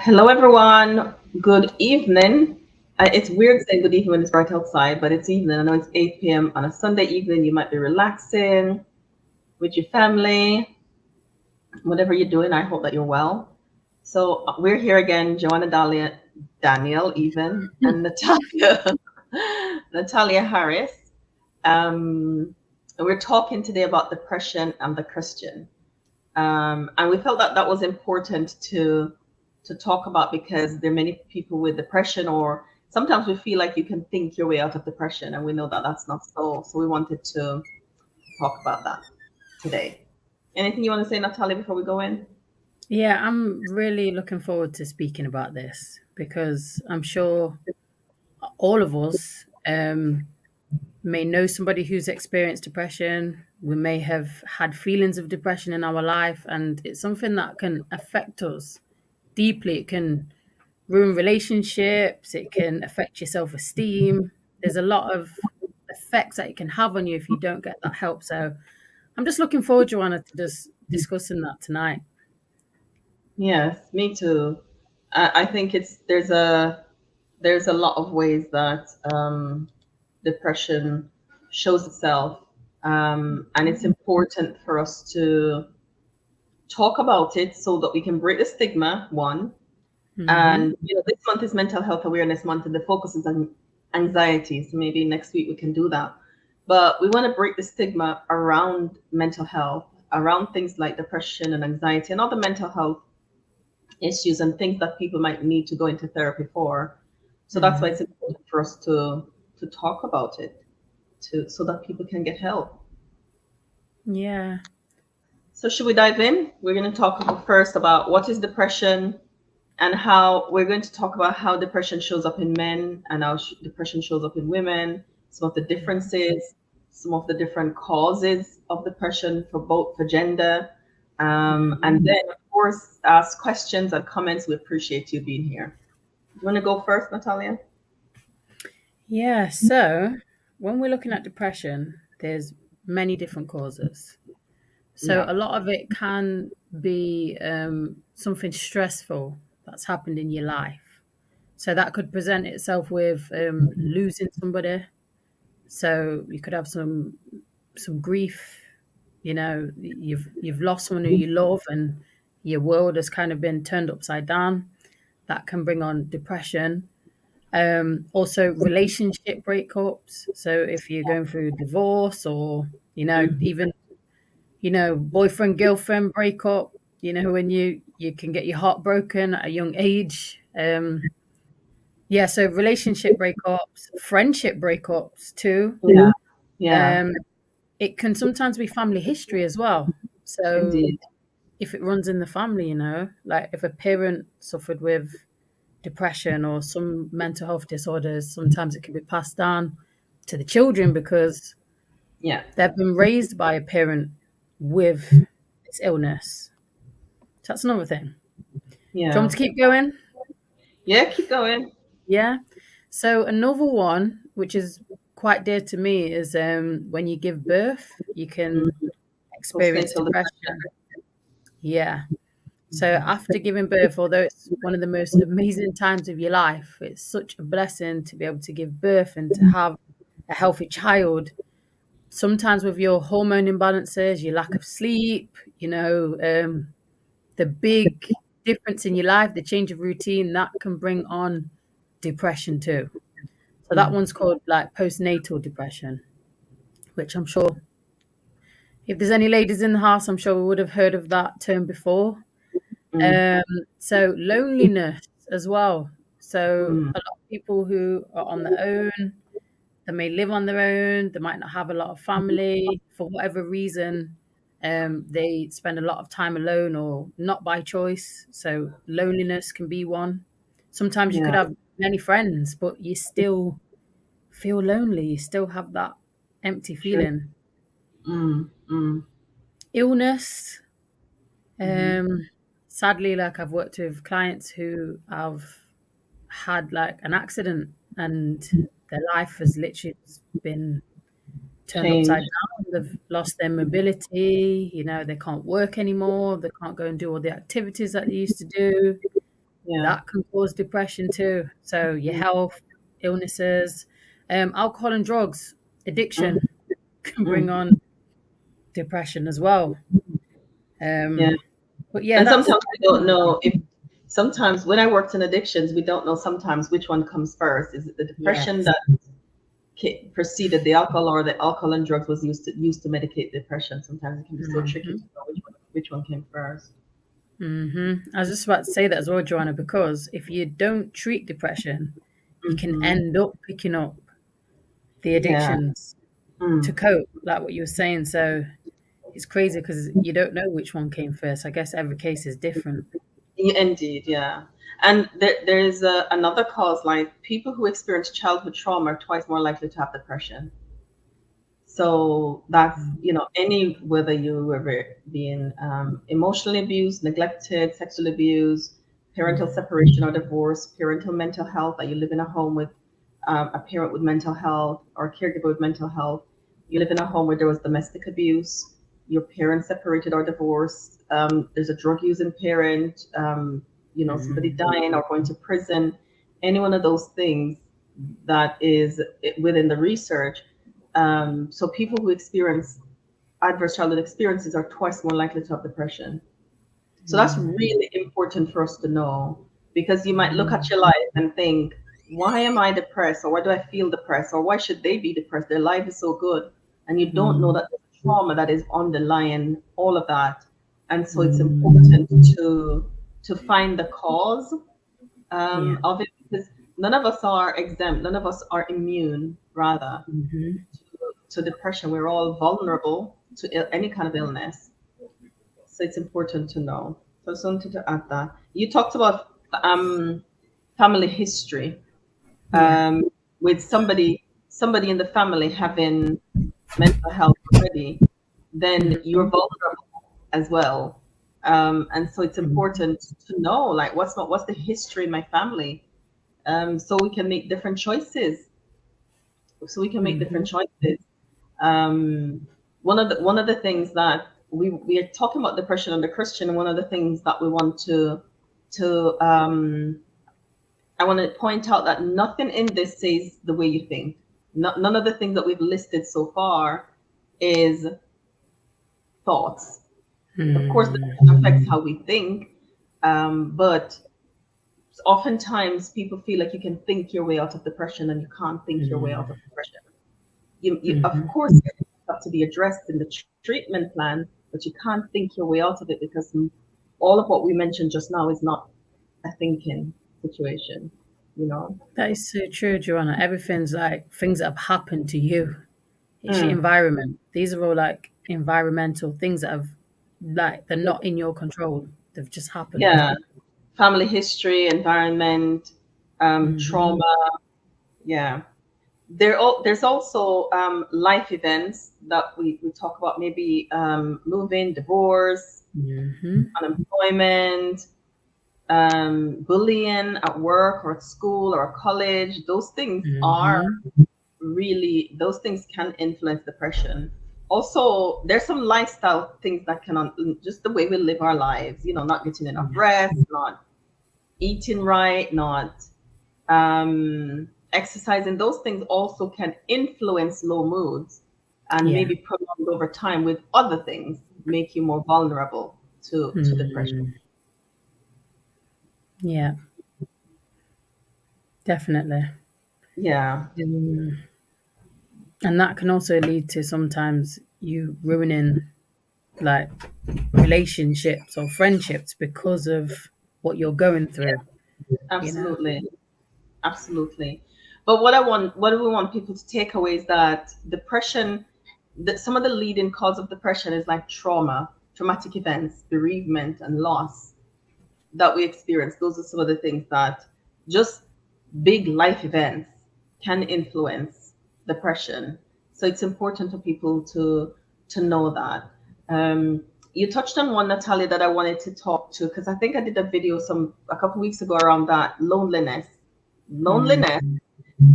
Hello, everyone. Good evening. It's weird saying good evening when it's bright outside, but it's evening. I know it's 8 p.m. on a Sunday evening. You might be relaxing with your family, whatever you're doing. I hope that you're well. So we're here again, Joanna Dahlia, Daniel, even, and Natalia, Natalia Harris. And we're talking today about depression and the Christian. And we felt that that was important to talk about because there are many people with depression, or sometimes we feel like you can think your way out of depression, and we know that that's not so. So we wanted to talk about that today. Anything you want to say, Natalia, before we go in? Yeah, I'm really looking forward to speaking about this because I'm sure all of us may know somebody who's experienced depression. We may have had feelings of depression in our life, and it's something that can affect us deeply. It can ruin relationships, it can affect your self esteem. There's a lot of effects that it can have on you if you don't get that help. So I'm just looking forward, Joanna, to just discussing that tonight. Yes, me too. I think there's a lot of ways that depression shows itself, and it's important for us to talk about it so that we can break the stigma. One, Hmm. and this month is Mental Health Awareness Month, and the focus is on anxiety. So maybe next week we can do that. But we want to break the stigma around mental health, around things like depression and anxiety and other mental health issues and things that people might need to go into therapy for. So that's why Hmm. it's important for us to talk about it, to so that people can get help. Yeah. So should we dive in? We're going to talk first about what is depression, and how we're going to talk about how depression shows up in men and how depression shows up in women, some of the differences, some of the different causes of depression for both for gender, Mhm. and then of course ask questions and comments. We appreciate you being here. Do you want to go first, Natalia? Yeah, so when we're looking at depression, there's many different causes. So Yeah. a lot of it can be something stressful that's happened in your life. So that could present itself with losing somebody. So you could have some grief. You've lost someone who you love, and your world has kind of been turned upside down. That can bring on depression. Also relationship breakups. So if you're going through divorce or, Mhm. even, boyfriend, girlfriend breakup, when you can get your heart broken at a young age. Yeah, so relationship breakups, friendship breakups too. Yeah. Yeah. Um, it can sometimes be family history as well. So Indeed. if it runs in the family, like if a parent suffered with depression or some mental health disorders, sometimes it can be passed down to the children because Yeah. they've been raised by a parent with this illness. So that's another thing. Do you want Yeah. me to keep going? Yeah. Keep going. Yeah. So another one, which is quite dear to me, is when you give birth, you can Mhm. experience Postnatal depression. depression. Yeah. So after giving birth, although it's one of the most amazing times of your life, it's such a blessing to be able to give birth and to have a healthy child. Sometimes with your hormone imbalances, your lack of sleep, the big difference in your life, the change of routine, that can bring on depression too. So that Mm. one's called like postnatal depression, which I'm sure if there's any ladies in the house, I'm sure we would have heard of that term before. Mm. Um, so loneliness as well. So Mm. a lot of people who are on their own, they may live on their own, they might not have a lot of family for whatever reason. They spend a lot of time alone or not by choice. So loneliness can be one. Sometimes you could Yeah. have many friends, but you still feel lonely. You still have that empty True. feeling. Mm. Mm. Illness. Mhm. Um, Sadly, like I've worked with clients who have had like an accident and their life has literally just been turned upside Change. down. They've lost their mobility, they can't work anymore, they can't go and do all the activities that they used to do. Yeah. that can cause depression too. So your health, illnesses, alcohol and drugs, addiction can bring Mm. on depression as well. Yeah. But yeah, And that's sometimes we don't know if sometimes when I worked in addictions, we don't know sometimes which one comes first. Is it the depression yes. that preceded the alcohol, or the alcohol and drugs was used to medicate depression? Sometimes it can be so tricky to know which one came 1st. I was just about to say that as well, Joanna, because if you don't treat depression, you can Hmm. end up picking up the Yeah. addictions to Mm. cope, like what you were saying. So it's crazy because you don't know which one came first. I guess every case is different. Indeed, yeah. And there is another cause, like people who experience childhood trauma are twice more likely to have depression. So that's, whether you were being emotionally abused, neglected, sexually abused, parental Mm. separation or divorce, parental mental health, that you live in a home with a parent with mental health or a caregiver with mental health. You live in a home where there was domestic abuse, your parents separated or divorced, there's a drug using parent, somebody Mm. dying or going to prison, any one of those things that is within the research. So people who experience adverse childhood experiences are twice more likely to have depression. So that's Mm. really important for us to know, because you might look at your life and think, why am I depressed? Or why do I feel depressed? Or why should they be depressed? Their life is so good. And you don't know Mm. that there's trauma that is underlying all of that. And so it's Mm. important to find the cause Yeah. of it, because none of us are exempt, none of us are immune, rather, Hmm. to depression. We're all vulnerable to any kind of illness. So it's important to know. So I just wanted to add that. You talked about family history, Yeah. with somebody in the family having mental health already, then you're Mhm. vulnerable as well. And so it's Mhm. important to know, like, what's the history in my family, so we can make different choices. So we can make different Mhm. choices. Um, one of the things that we are talking about depression under Christian, and one of the things that we want to I want to point out that nothing in this says the way you think. None of the things that we've listed so far is thoughts. Of course, Mm. depression affects how we think, but oftentimes people feel like you can think your way out of depression, and you can't think your way out of Mm. depression. You of Mhm. course have to be addressed in the treatment plan, but you can't think your way out of it, because all of what we mentioned just now is not a thinking situation, you know. That is so true, Joanna. Everything's like things that have happened to you. It's your Mm, environment. These are all like environmental things that have like they're not in your control. They've just happened. yeah, family history, environment, Hmm. trauma. Yeah, there's also life events that we talk about, maybe moving, divorce, Hmm. unemployment, bullying at work or at school or college. Those things are Hmm. really, those things can influence depression. Also, there's some lifestyle things that can, just the way we live our lives, not getting enough Yeah. rest, not eating right, not exercising. Those things also can influence low moods, and Yeah. maybe prolonged over time with other things make you more vulnerable to depression. Mm. Yeah. Definitely. Yeah. Mm. And that can also lead to sometimes you ruining like relationships or friendships because of what you're going through, you know? Absolutely. Absolutely. But what do we want people to take away is that depression, that some of the leading cause of depression is like traumatic events, bereavement, and loss that we experience. Those are some of the things that just big life events can influence depression. So it's important for people to know that. You touched on one, Natalia, that I wanted to talk to, because I think I did a video a couple weeks ago around that loneliness. Loneliness. Mm.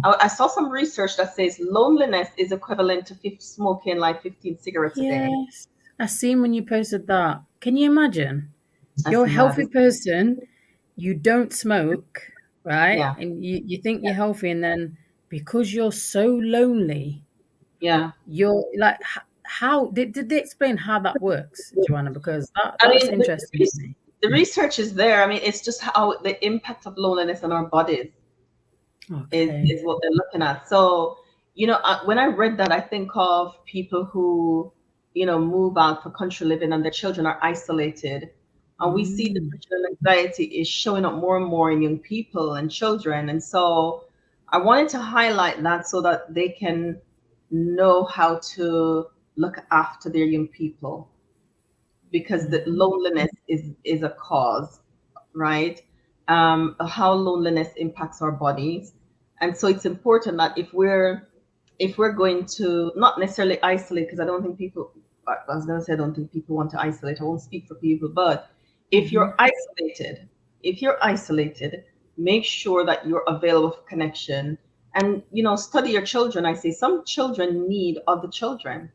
I saw some research that says loneliness is equivalent to smoking like 15 cigarettes a day. Yes. I seen when you posted that. Can you imagine? That's You're a mad. healthy person, you don't smoke, right? Yeah. And you think you're healthy, and then because you're so lonely, Yeah. you're like, how did they explain how that works, Joanna? Because I that's mean, interesting to me. the research is there. I mean, it's just how the impact of loneliness on our bodies Okay. is what they're looking at. So, when I read that, I think of people who, move out for country living and their children are isolated. And we see Mm, depression and anxiety is showing up more and more in young people and children. And so I wanted to highlight that so that they can know how to look after their young people, because the mhm, loneliness is a cause, right? How loneliness impacts our bodies. And so it's important that if we're going to not necessarily isolate, because I don't think people, I was going to say I don't think people want to isolate, I won't speak for people, but if mhm, you're isolated if you're isolated, make sure that you're available for connection. And study your children. I say some children need other children,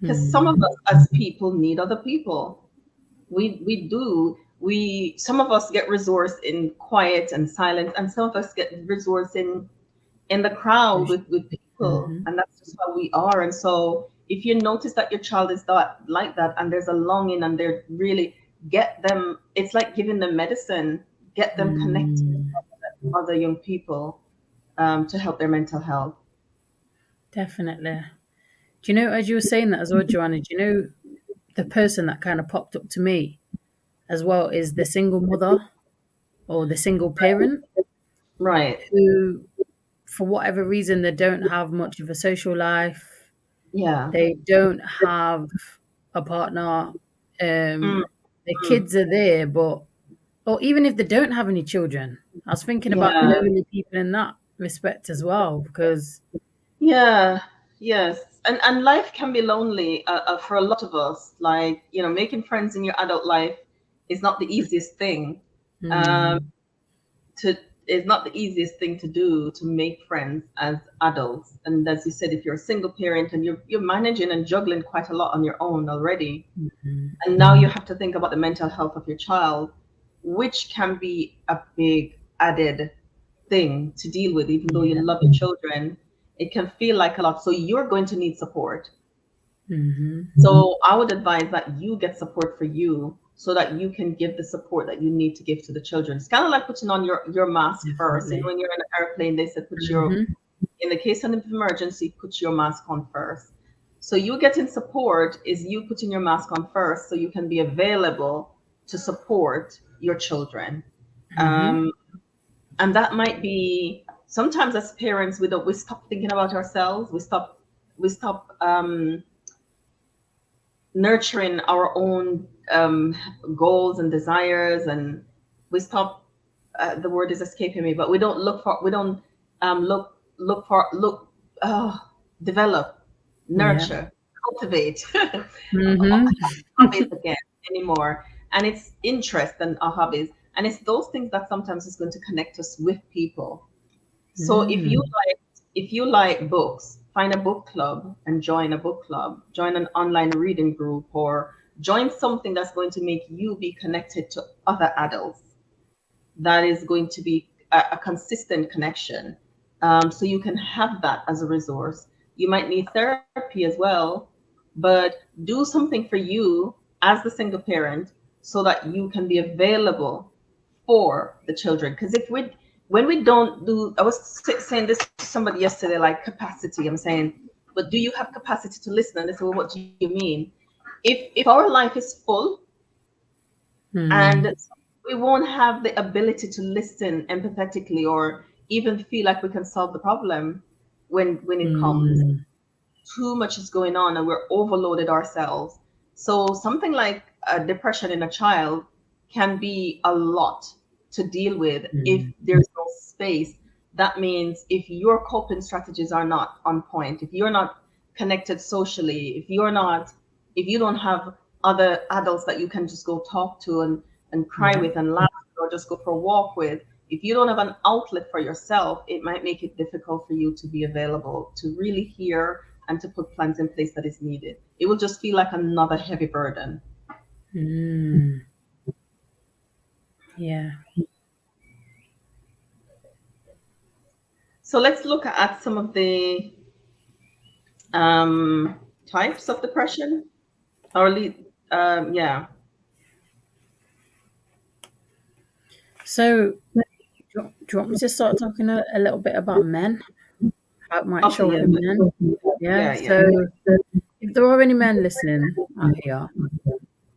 because some of mm, us as people need other people. We do. Some of us get resource in quiet and silence, and some of us get resource in the crowd with people, mhm, and that's just how we are. And so if you notice that your child is not like that, and there's a longing, and they're really, get them, it's like giving them medicine, get them connected mm. with other young people, to help their mental health. Definitely. Do you know, as you were saying that as well, Joanna, do you know the person that kind of popped up to me as well is the single mother or the single parent Right. who, for whatever reason, they don't have much of a social life. Yeah. They don't have a partner. Mm, The mm. kids are there, but or even if they don't have any children, I was thinking about Yeah. lonely people in that respect as well because Yeah, yes. And life can be lonely, for a lot of us. Like, making friends in your adult life is not the easiest thing. Um, mm, to is not the easiest thing to do, to make friends as adults. And as you said, if you're a single parent and you're managing and juggling quite a lot on your own already, mhm, and now you have to think about the mental health of your child, which can be a big added thing to deal with. Even though you yeah, love your children, it can feel like a lot. So you're going to need support. mhm, So I would advise that you get support for you, so that you can give the support that you need to give to the children. It's kind of like putting on your mask first. definitely. When you're in an airplane, they said Mhm, in the case of an emergency, put your mask on first. So you getting support is you putting your mask on first, so you can be available to support your children. mhm, Um, and that might be, sometimes as parents, we stop thinking about ourselves. We stop nurturing our own, goals and desires, and we stop, the word is escaping me, but we don't, look, uh, develop, yeah, nurture, cultivate mhm, hobbies again anymore. And it's interest and our hobbies, and it's those things that sometimes is going to connect us with people. So mm, if you like books, find a book club and join a book club, join an online reading group, or join something that's going to make you be connected to other adults. That is going to be a consistent connection. So you can have that as a resource. You might need therapy as well, but do something for you as the single parent, so that you can be available for the children. Because when we don't do, I was saying this to somebody yesterday, like capacity. I'm saying, but do you have capacity to listen? And they said, well, what do you mean? If our life is full, mm, and we won't have the ability to listen empathetically, or even feel like we can solve the problem when it comes, mm, too much is going on and we're overloaded ourselves. So something like a depression in a child can be a lot to deal with if mm, there's no space. That means if your coping strategies are not on point, if you're not connected socially, if you don't have other adults that you can just go talk to and cry yeah, with and laugh, or just go for a walk with, if you don't have an outlet for yourself, it might make it difficult for you to be available, to really hear and to put plans in place that is needed. It will just feel like another heavy burden. mm, yeah. So let's look at some of the types of depression, or yeah. So, do you want me to start talking a little bit about men? How it might Okay, show up yeah, in men? Yeah. yeah, yeah. So, if there are any men listening out here,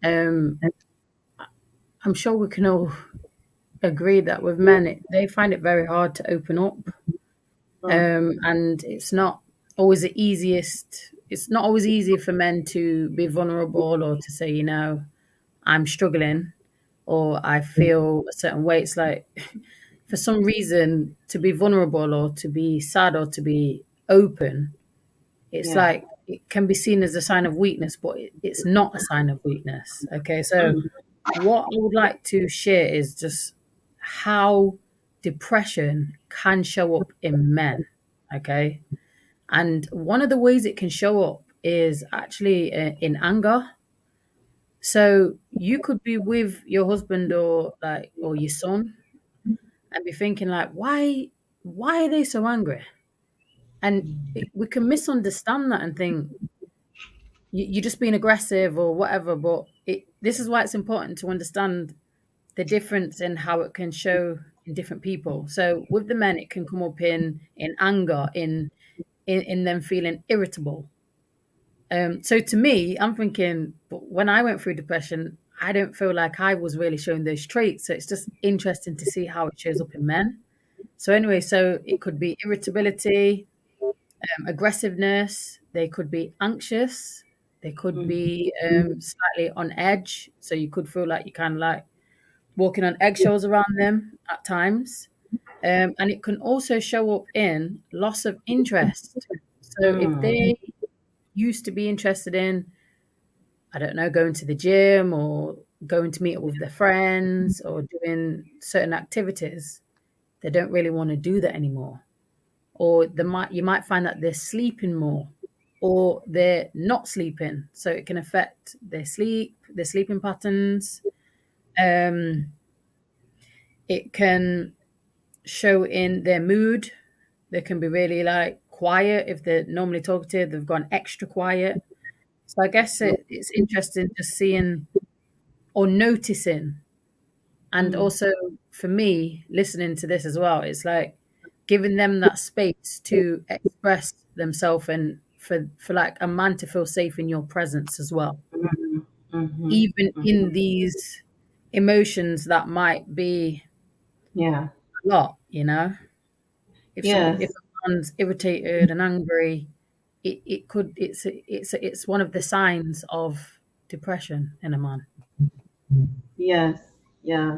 um, I'm sure we can all agree that with men, they find it very hard to open up, Mm, and it's not always the easiest. It's not always easy for men to be vulnerable or to say, I'm struggling or I feel a certain way. It's like for some reason to be vulnerable or to be sad or to be open, it's yeah. like it can be seen as a sign of weakness, but it's not a sign of weakness. Okay, so Mm, what I would like to share is just how depression can show up in men. Okay, and one of the ways it can show up is actually in anger. So you could be with your husband or your son and be thinking like, why are they so angry? And we can misunderstand that and think you're just being aggressive or whatever. But this is why it's important to understand the difference in how it can show in different people. So with the men, it can come up in anger, in them feeling irritable. So to me, I'm thinking, but when I went through depression, I don't feel like I was really showing those traits. So it's just interesting to see how it shows up in men. So anyway, so it could be irritability, aggressiveness. They could be anxious. They could mm, be slightly on edge. So you could feel like you're kind of like walking on eggshells around them at times. And it can also show up in loss of interest. So if mm. they used to be interested in, I don't know, going to the gym or going to meet up with their friends or doing certain activities, they don't really want to do that anymore. Or you might find that they're sleeping more or they're not sleeping. So it can affect their sleep, their sleeping patterns. Um, it can show in their mood. They can be really like quiet if they're normally talkative, they've gone extra quiet. So I guess it's interesting just seeing or noticing. And Mm, also for me, listening to this as well, it's like giving them that space to express themselves and for like a man to feel safe in your presence as well. mm, mhm, Even in mhm. these emotions that might be Yeah. a lot. If Yes. a man's irritated and angry, it's one of the signs of depression in a man. Yes. Yeah.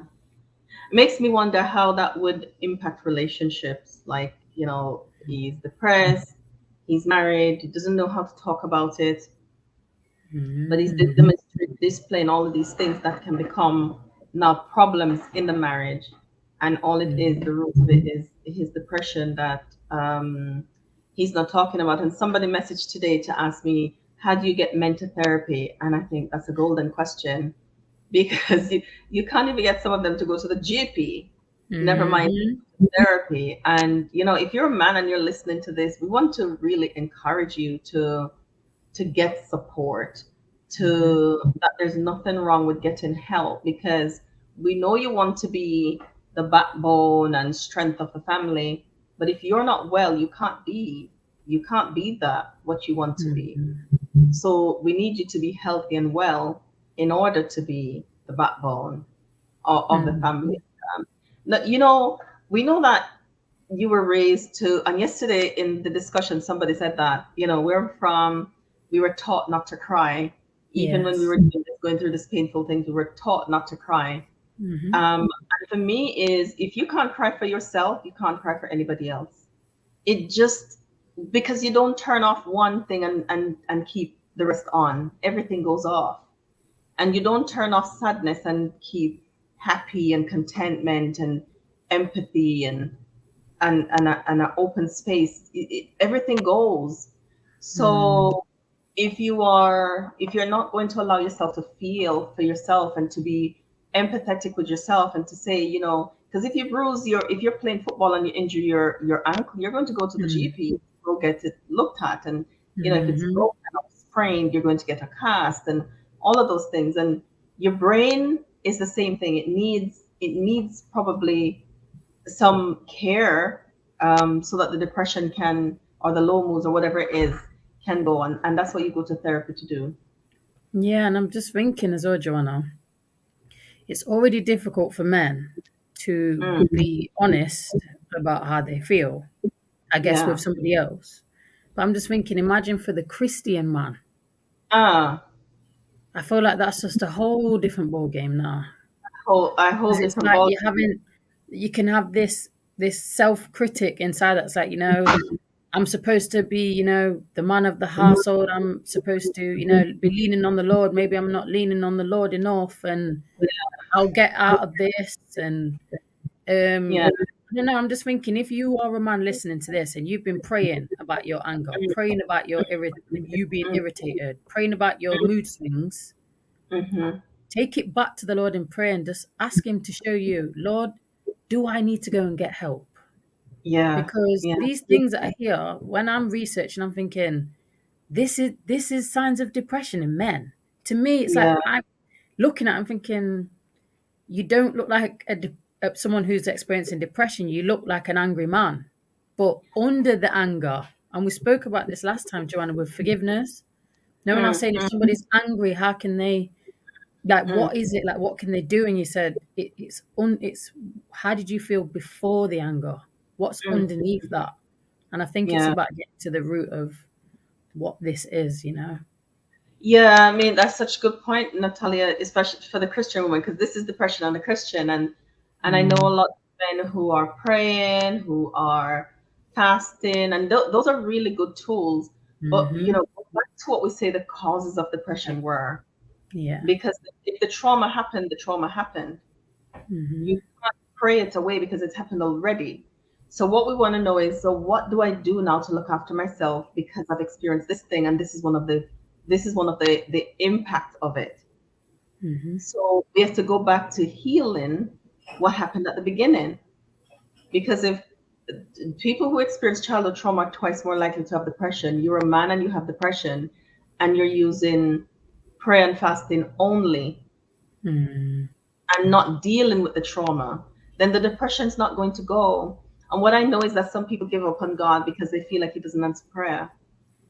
Makes me wonder how that would impact relationships. Like, he's depressed, he's married, he doesn't know how to talk about it, but he's Mm. displaying all of these things that can become now problems in the marriage. And all it is, Mhm. the root of it is his depression that he's not talking about. And somebody messaged today to ask me, how do you get mental therapy? And I think that's a golden question because you can't even get some of them to go to the GP, never mind Mhm. therapy. And if you're a man and you're listening to this, we want to really encourage you to get support, Mhm. to that there's nothing wrong with getting help, because we know you want to be the backbone and strength of the family, but if you're not well, you can't be that what you want to be. Mhm. So we need you to be healthy and well in order to be the backbone of the Mhm. family. Now, we know that you were raised to, and yesterday in the discussion, somebody said that, we were taught not to cry. Even when we Yes. were going through this painful things, we were taught not to cry. Mhm. And for me is, if you can't cry for yourself, you can't cry for anybody else. It just, because you don't turn off one thing and keep the rest on, everything goes off. And you don't turn off sadness and keep happy and contentment and empathy and an open space. Everything goes. Mm. So if you're not going to allow yourself to feel for yourself and to be empathetic with yourself and to say, Because if if you're playing football and you injure your ankle, you're going to go to the GP, go get it looked at, and if it's broken or sprained, you're going to get a cast and all of those things. And your brain is the same thing. It needs probably some care, so that the depression can, or the low moods or whatever it is, can go on. And that's what you go to therapy to do. Yeah, and I'm just thinking as well, Joanna, it's already difficult for men to be honest about how they feel, I guess, with somebody else. But I'm just thinking, imagine for the Christian man. I feel like that's just a whole different ball game now. It's like you can have this self-critic inside that's like, I'm supposed to be, the man of the household. I'm supposed to, be leaning on the Lord. Maybe I'm not leaning on the Lord enough, and I'll get out of this. And I don't know. I'm just thinking, if you are a man listening to this and you've been praying about your anger, praying about you being irritated, praying about your mood swings, take it back to the Lord in prayer and just ask Him to show you, Lord, do I need to go and get help? Yeah. Because these things that I hear when I'm researching, I'm thinking, this is signs of depression in men. To me, it's like I'm looking at it, I'm thinking, you don't look like someone who's experiencing depression. You look like an angry man. But under the anger, and we spoke about this last time, Joanna, with forgiveness. No, we're not saying if somebody's angry, how can they, like, what is it? Like, what can they do? And you said, it's how did you feel before the anger? What's underneath that? And I think it's about getting to the root of what this is, Yeah, I mean, that's such a good point, Natalia, especially for the Christian woman, because this is depression on the Christian. And I know a lot of men who are praying, who are fasting, and those are really good tools. But, go back to what we say the causes of depression were. Yeah. Because if the trauma happened, the trauma happened. You can't pray it away because it's happened already. So what we want to know is, so what do I do now to look after myself because I've experienced this thing, and this is one of the impact of it. So we have to go back to healing what happened at the beginning, because if people who experience childhood trauma are twice more likely to have depression. You're a man and you have depression, and you're using prayer and fasting only, and not dealing with the trauma, then the depression's not going to go. And what I know is that some people give up on God because they feel like He doesn't answer prayer.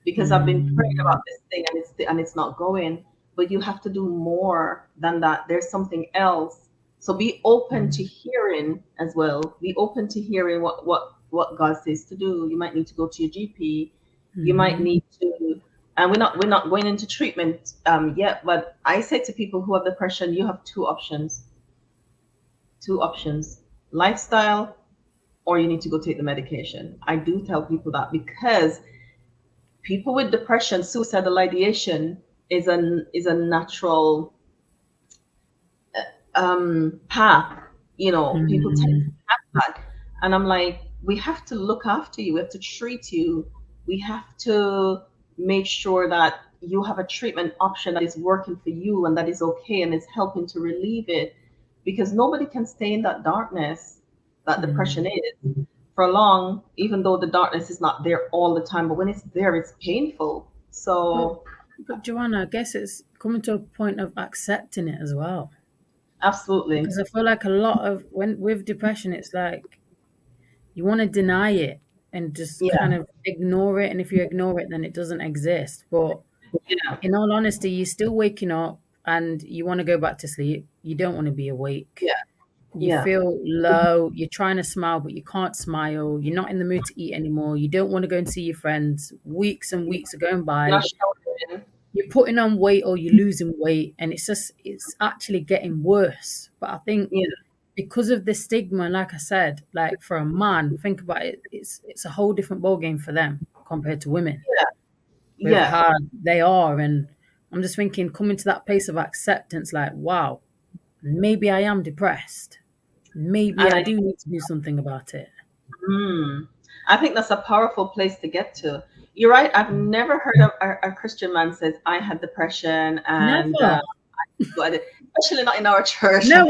Because I've been praying about this thing and it's not going. But you have to do more than that. There's something else. So be open to hearing as well. Be open to hearing what God says to do. You might need to go to your GP. You might need to, and we're not going into treatment yet. But I say to people who have depression, you have two options. Lifestyle, or you need to go take the medication. I do tell people that, because people with depression, suicidal ideation is a natural path. People tend to have that. And I'm like, we have to look after you. We have to treat you. We have to make sure that you have a treatment option that is working for you and that is okay and is helping to relieve it. Because nobody can stay in that darkness that depression is for long, even though the darkness is not there all the time. But when it's there, it's painful. So, but Joanna, I guess it's coming to a point of accepting it as well. Absolutely. Because I feel like a lot of with depression, it's like you want to deny it and just kind of ignore it. And if you ignore it, then it doesn't exist. But in all honesty, you're still waking up and you want to go back to sleep. You don't want to be awake. You feel low. You're trying to smile, but you can't smile. You're not in the mood to eat anymore. You don't want to go and see your friends. Weeks and weeks are going by. You're putting on weight or you're losing weight, and it's actually getting worse. But I think because of the stigma, like I said, like for a man, think about it, it's a whole different ballgame for them compared to women. With how they are. And I'm just thinking, coming to that place of acceptance, like, wow, maybe I am depressed. Maybe I do need to do something about it. I think that's a powerful place to get to. You're right. I've never heard of a Christian man says, I had depression, and especially not in our church. No,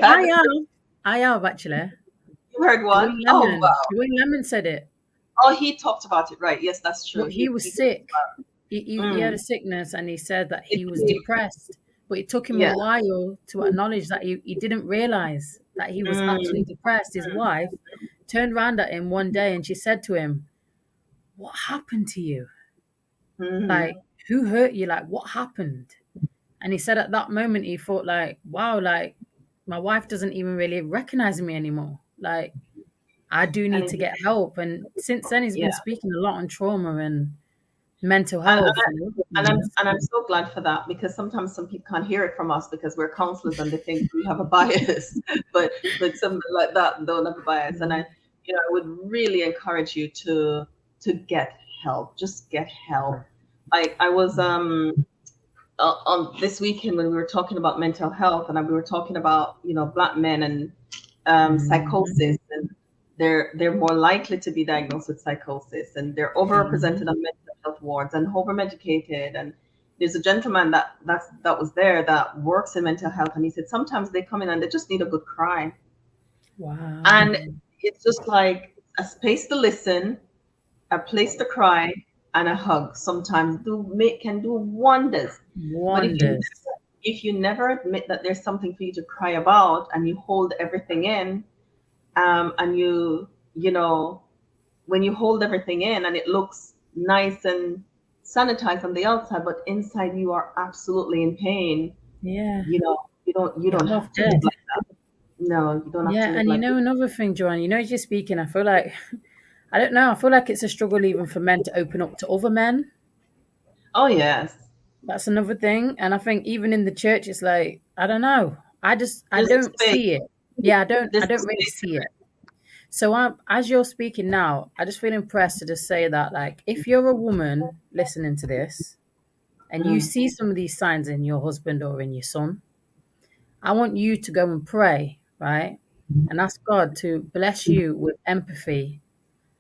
I have actually. heard what? Oh wow. Dwayne Lemon said it. Oh, he talked about it, right? Yes, that's true. He was sick. He had a Mm, sickness, and he said that it, he was depressed. But it took him a yeah. while to acknowledge that he didn't realize that he was actually Mm, depressed. His wife turned around at him one day and she said to him, "What happened to you? mm, Like, who hurt you? Like, what happened?" And he said at that moment he thought like, wow, like my wife doesn't even really recognize me anymore. Like, I do and need to get help. And since then he's yeah. been speaking a lot on trauma and mental And, health. and I'm so glad for that, because sometimes some people can't hear it from us because we're counselors and they think we have a bias, but something like that don't have a bias. And I would really encourage you to get help. Just get help. Like I was on this weekend when we were talking about mental health, and we were talking about Black men and psychosis, and they're more likely to be diagnosed with psychosis, and they're overrepresented on mental health wards and over-medicated. And there's a gentleman that was there that works in mental health, and he said sometimes they come in and they just need a good cry. Wow. And it's just like a space to listen, a place to cry, and a hug sometimes can do wonders. But if you never admit that there's something for you to cry about, and you hold everything in, and when you hold everything in and it looks nice and sanitized on the outside, but inside you are absolutely in pain. Yeah. You don't have to live like that. No, you don't have to live and like that. another thing, Joanne, as you're speaking, I feel like I don't know, I feel like it's a struggle even for men to open up to other men. Oh yes. That's another thing. And I think even in the church it's like, I don't know. I don't see it. Yeah, I don't really see it. So as you're speaking now, I just feel impressed to just say that, like, if you're a woman listening to this and you see some of these signs in your husband or in your son, I want you to go and pray, right? And ask God to bless you with empathy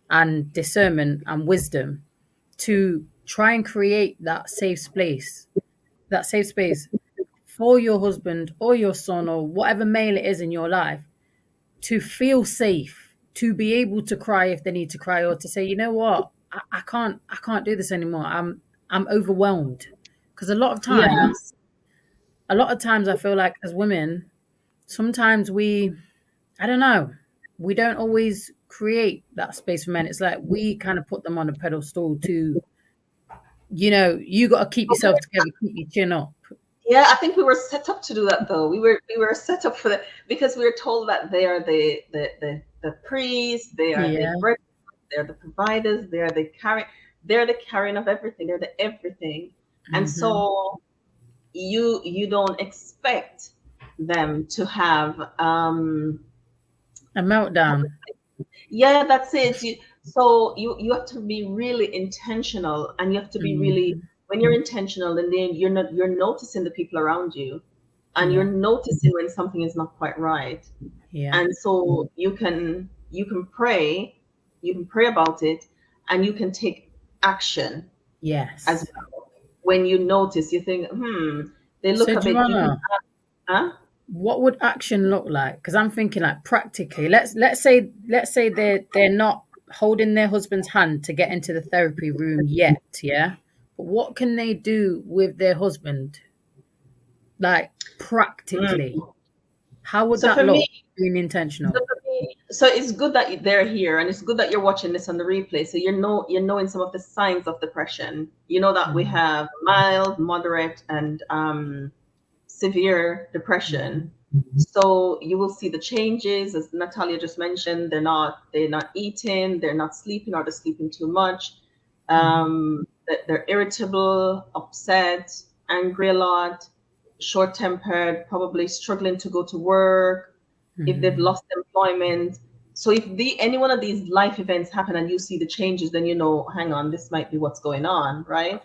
and discernment and wisdom to try and create that safe space for your husband or your son or whatever male it is in your life, to feel safe, to be able to cry if they need to cry, or to say, you know what, I can't do this anymore. I'm overwhelmed. Because a lot of times I feel like as women, sometimes I don't know, we don't always create that space for men. It's like we kind of put them on a pedestal to, you got to keep yourself together, keep your chin up. Yeah, I think we were set up to do that, though. We were set up for that, because we were told that they are the priests, they are the bread, they're the providers, they're the carrying of everything, they're the everything. And so you don't expect them to have a meltdown. Yeah, that's it. So you have to be really intentional, and you have to be really, when you're intentional, and then you're noticing the people around you, and you're noticing when something is not quite right. Yeah. And so you can pray about it, and you can take action. Yes. As well. When you notice, you think, they look a bit. Huh? What would action look like? Because I'm thinking, like, practically, let's say they're not holding their husband's hand to get into the therapy room yet, yeah? But what can they do with their husband? Like, practically. How would that look, being intentional? So it's good that they're here, and it's good that you're watching this on the replay. So you're knowing some of the signs of depression. You know that we have mild, moderate, and severe depression. So you will see the changes, as Natalia just mentioned. They're not eating, they're not sleeping, or they're sleeping too much. They're irritable, upset, angry a lot, short-tempered, probably struggling to go to work, if they've lost employment. So if any one of these life events happen and you see the changes, then hang on, this might be what's going on, right?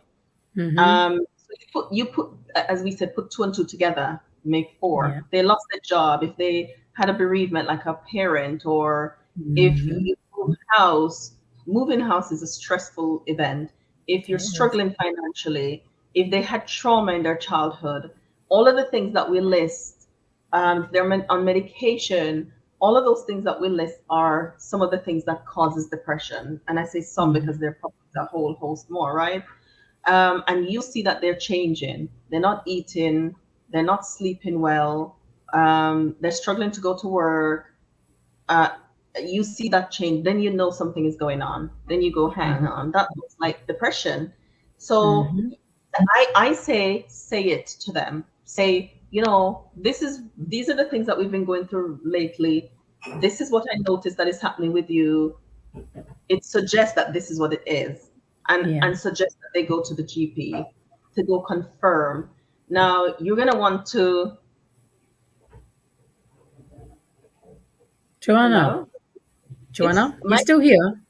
So you put, as we said, put 2 and 2 together, make 4. Yeah. If they lost their job, if they had a bereavement like a parent, or if you moving house is a stressful event. If you're struggling financially, if they had trauma in their childhood, all of the things that we list, if they're on medication, all of those things that we list are some of the things that causes depression. And I say some because there are probably a whole host more, right? And you see that they're changing. They're not eating. They're not sleeping well. They're struggling to go to work. Uh, you see that change, then you know something is going on. Then you go, hang on, that looks like depression. So I say it to them. Say, these are the things that we've been going through lately. This is what I noticed that is happening with you. It suggests that this is what it is, and suggest that they go to the GP to go confirm. Now you're gonna want to. Joanna, you still here?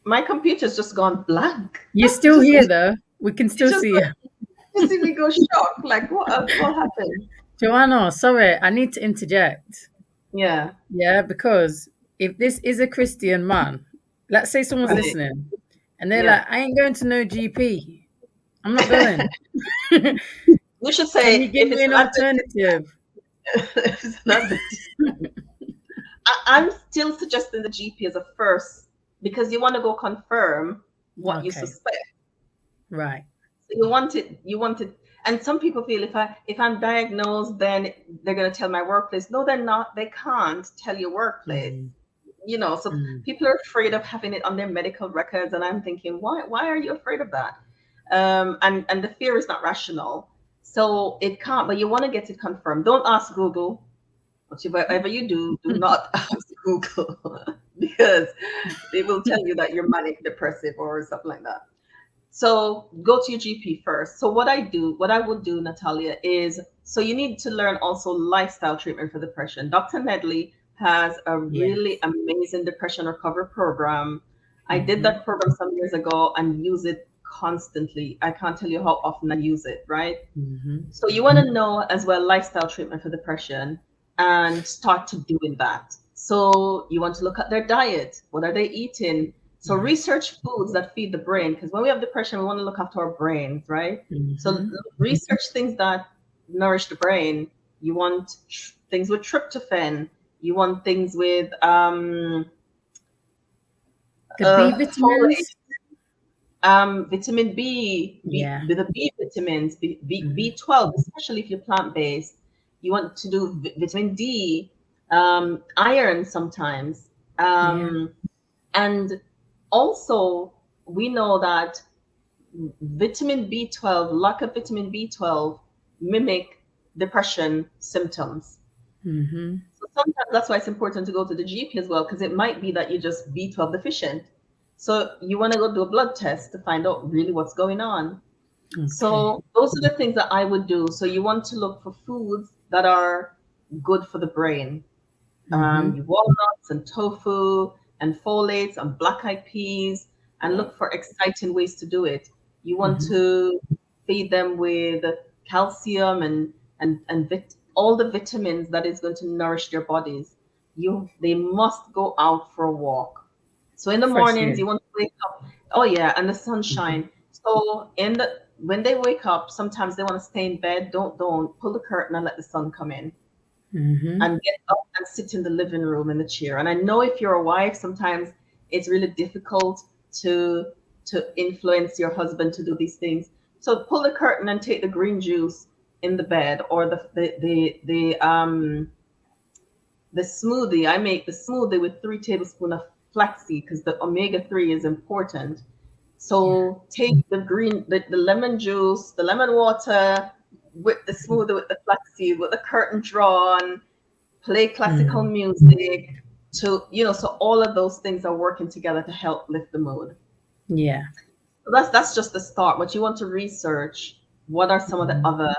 My computer's just gone blank. You're still here though. We can still see you. You see me go shocked. Like what happened? Joanna, sorry, I need to interject. Yeah. Yeah, because if this is a Christian man, let's say someone's listening and they're like, I ain't going to no GP. I'm not going. You should say, can you give me an alternative? I'm still suggesting the GP as a first, because you want to go confirm what you suspect. Right. So you want it. And some people feel if I'm diagnosed, then they're going to tell my workplace. No, they're not. They can't tell your workplace. So people are afraid of having it on their medical records. And I'm thinking, why are you afraid of that? And the fear is not rational. So it can't, but you want to get it confirmed. Don't ask Google. Whatever you do not ask Google, because they will tell you that you're manic depressive or something like that. So go to your GP first. So what I would do, Natalia, is, so you need to learn also lifestyle treatment for depression. Dr. Nedley has a really amazing depression recovery program. I did that program some years ago and use it constantly. I can't tell you how often I use it, right? So you want to know as well lifestyle treatment for depression and start to doing that. So you want to look at their diet. What are they eating? So research foods that feed the brain, because when we have depression, we want to look after our brains, right? So research things that nourish the brain. You want things with tryptophan. You want things with the B vitamins. Vitamin B, the B vitamins, B12, especially if you're plant-based. You want to do vitamin D, iron sometimes. And also, we know that vitamin B12, lack of vitamin B12 mimic depression symptoms. So sometimes that's why it's important to go to the GP as well, because it might be that you're just B12 deficient. So you want to go do a blood test to find out really what's going on. So those are the things that I would do. So you want to look for foods that are good for the brain. Walnuts and tofu and folates and black-eyed peas, and look for exciting ways to do it. You want to feed them with calcium and all the vitamins that is going to nourish their bodies. They must go out for a walk. So in the mornings, you want to wake up. Oh yeah, and the sunshine. So when they wake up, sometimes they want to stay in bed. Don't pull the curtain and let the sun come in. And get up and sit in the living room in the chair. And I know if you're a wife, sometimes it's really difficult to influence your husband to do these things. So pull the curtain and take the green juice in the bed, or the smoothie. I make the smoothie with 3 tablespoons of flaxseed, because the omega-3 is important. So take the lemon juice, the lemon water, with the smoothie, with the flaxseed, with the curtain drawn, play classical music, so all of those things are working together to help lift the mood. So that's just the start. But you want to research what are some of the other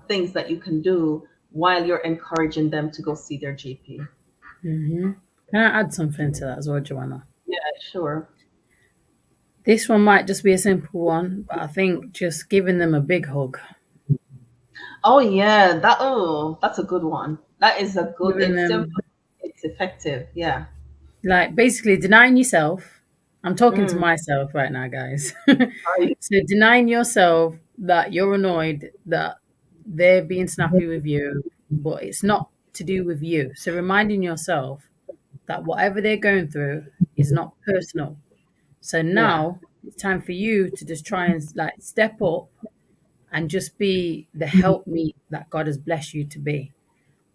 things that you can do while you're encouraging them to go see their GP. Can I add something to that as well, Joanna? Yeah, sure. This one might just be a simple one, but I think just giving them a big hug. Oh yeah, that's a good one. That is a good. It's simple. It's effective. Yeah. Like basically denying yourself. I'm talking to myself right now, guys. So denying yourself that you're annoyed that they're being snappy with you, but it's not to do with you. So reminding yourself that whatever they're going through is not personal. So Yeah. now it's time for you to just try and like step up and just be the helpmeet that God has blessed you to be.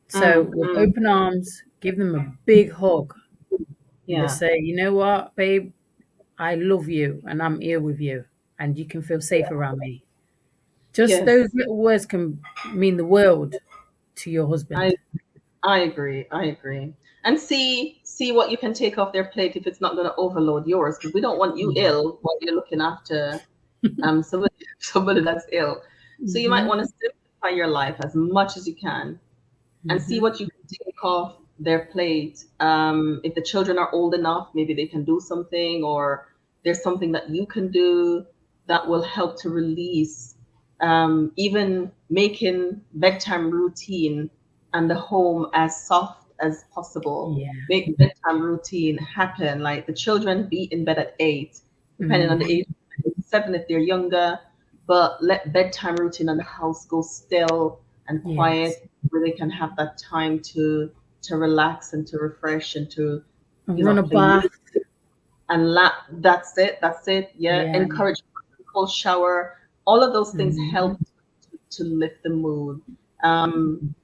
So Mm, with mm, open arms, give them a big hug and just yeah. say, you know what, babe, I love you and I'm here with you and you can feel safe around me. Just Yes. those little words can mean the world to your I husband. I agree. I agree. And see what you can take off their plate if it's not going to overload yours, because we don't want you Yeah. ill while you're looking after somebody somebody that's ill. So you might Hmm. want to simplify your life as much as you can and see Hmm. what you can take off their plate. If the children are old enough, maybe they can do something, or there's something that you can do that will help to release. Even making bedtime routine and the home as soft as possible. Yeah. Make bedtime routine happen. Like the children be in bed at 8, depending on the Hmm. age, 7 if they're younger, but let bedtime routine in the house go still and Yes. quiet, where they can have that time to relax and to refresh and to Run a play bath. music and that's it, yeah. Yeah. Encourage cold shower. All of those things Hmm. help to lift the mood. Um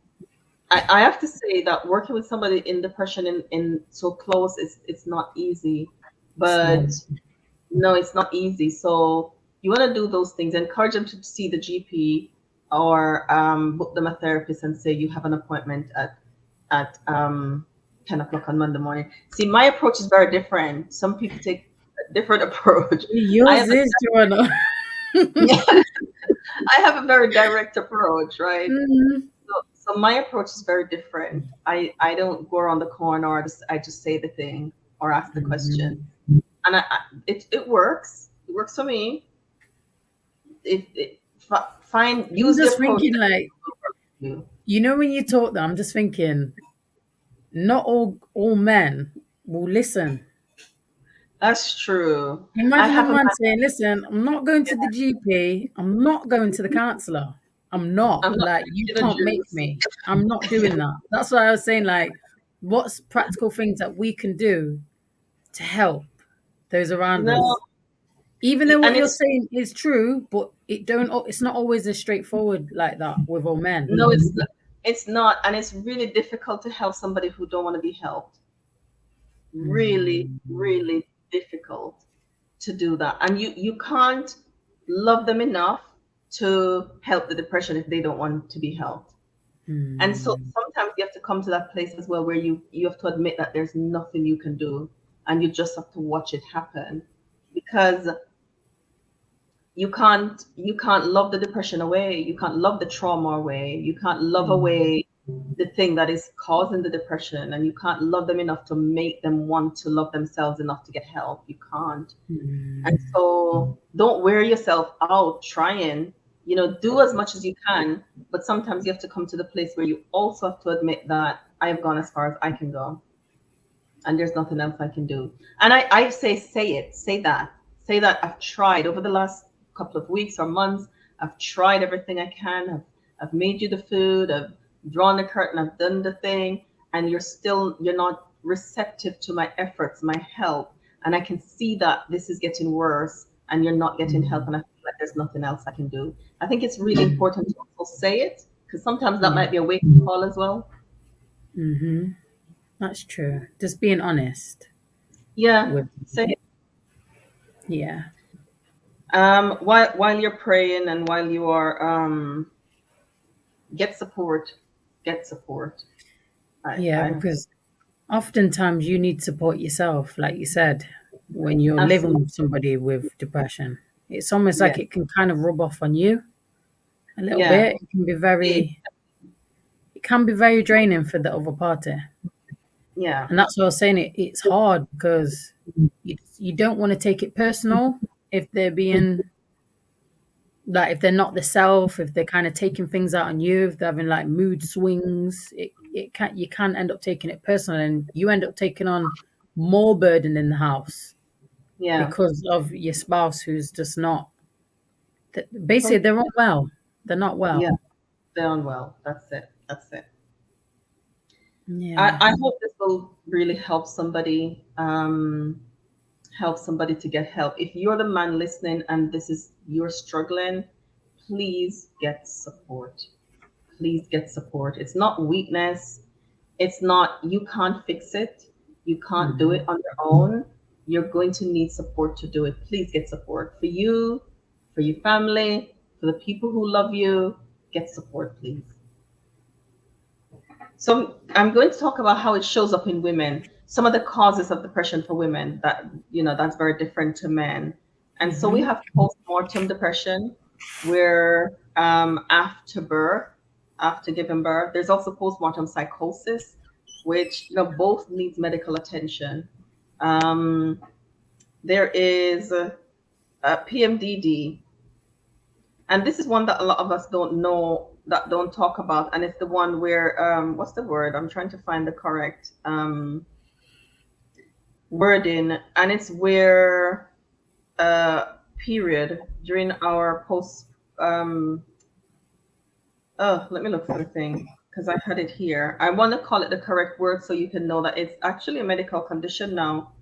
I have to say that working with somebody in depression in so close is it's not easy, It's not. but no, it's not easy. So you want to do those things. Encourage them to see the GP, or book them a therapist and say you have an appointment at 10 o'clock on Monday morning. See, my approach is very different. Some people take a different approach. I Yours have a is, Joanna. yeah, I have a very direct approach, right? Mhm. So my approach is very different. I don't go around the corner, or I just say the thing or ask the Mhm. question, and it works. It works for me. Find I'm use the just approach thinking, that like, works for you. when you talk that, I'm just thinking, not all men will listen. That's true. I Imagine a have a man saying, "Listen, I'm not going to the GP. I'm not going to the counselor. I'm not. I'm not Like, you drinking a can't make juice. me. I'm not doing that." That's why I was saying, like, what's practical things that we can do to help those around No, us? Even though what and you're saying is true, but it's not always as straightforward like that with all men. it's not, and it's really difficult to help somebody who don't want to be helped. Really, Mm. really difficult to do that, and you can't love them enough to help the depression if they don't want to be helped. And so Mm. sometimes you have to come to that place as well where you have to admit that there's nothing you can do, and you just have to watch it happen, because you can't love the depression away, you can't love the trauma away, you can't love Mm. away the thing that is causing the depression, and you can't love them enough to make them want to love themselves enough to get help. You can't. And Mm. so don't wear yourself out trying. Do as much as you can, but sometimes you have to come to the place where you also have to admit that I have gone as far as I can go, and there's nothing else I can do. And I say it, say that I've tried over the last couple of weeks or months. I've tried everything I can. I've made you the food. I've drawn the curtain. I've done the thing, and you're not receptive to my efforts, my help, and I can see that this is getting worse, and you're not getting help, Mm. and I feel like there's nothing else I can do. I think it's really Mm. important to also say it, because sometimes that Yeah. might be a wake-up call as well. Hmm. That's true. Just being honest Yeah, with, say it. yeah, While you're praying and while you are get support, get support. I yeah, I have to because oftentimes you need support yourself, like you said, when you're living absolutely. with somebody with depression. It's almost Yeah, like it can kind of rub off on you a little yeah, bit. it- It can be very draining for the other party. yeah, And that's what I was saying. It's hard because you don't want to take it personal if they're being like, if they're not the self, if they're kind of taking things out on you, if they're having like mood swings, it can you can end up taking it personal, and you end up taking on more burden in the house yeah. because of your spouse who's just not. Basically, Some, they're not well. They're not well. yeah, they're unwell. That's it. That's it. Yeah. I hope this will really help somebody to get help. If you're the man listening and you're struggling, please get support. Please get support. It's not weakness. It's not, you can't fix it. You can't do it Mhm. on your own. You're going to need support to do it. Please get support for you, for your family, for the people who love you. Get support, please. So I'm going to talk about how it shows up in women. Some of the causes of depression for women that's very different to men. And so we Mhm. have postpartum depression, where after birth, after giving birth, there's also postpartum psychosis, which both needs medical attention. Um, there is PMDD, and this is one that a lot of us don't know, that don't talk about, and it's the one where what's the word? I'm trying to find the correct wording, and it's where period during our post oh, let me look for the thing, because I had it here. I want to call it the correct word so you can know that it's actually a medical condition now,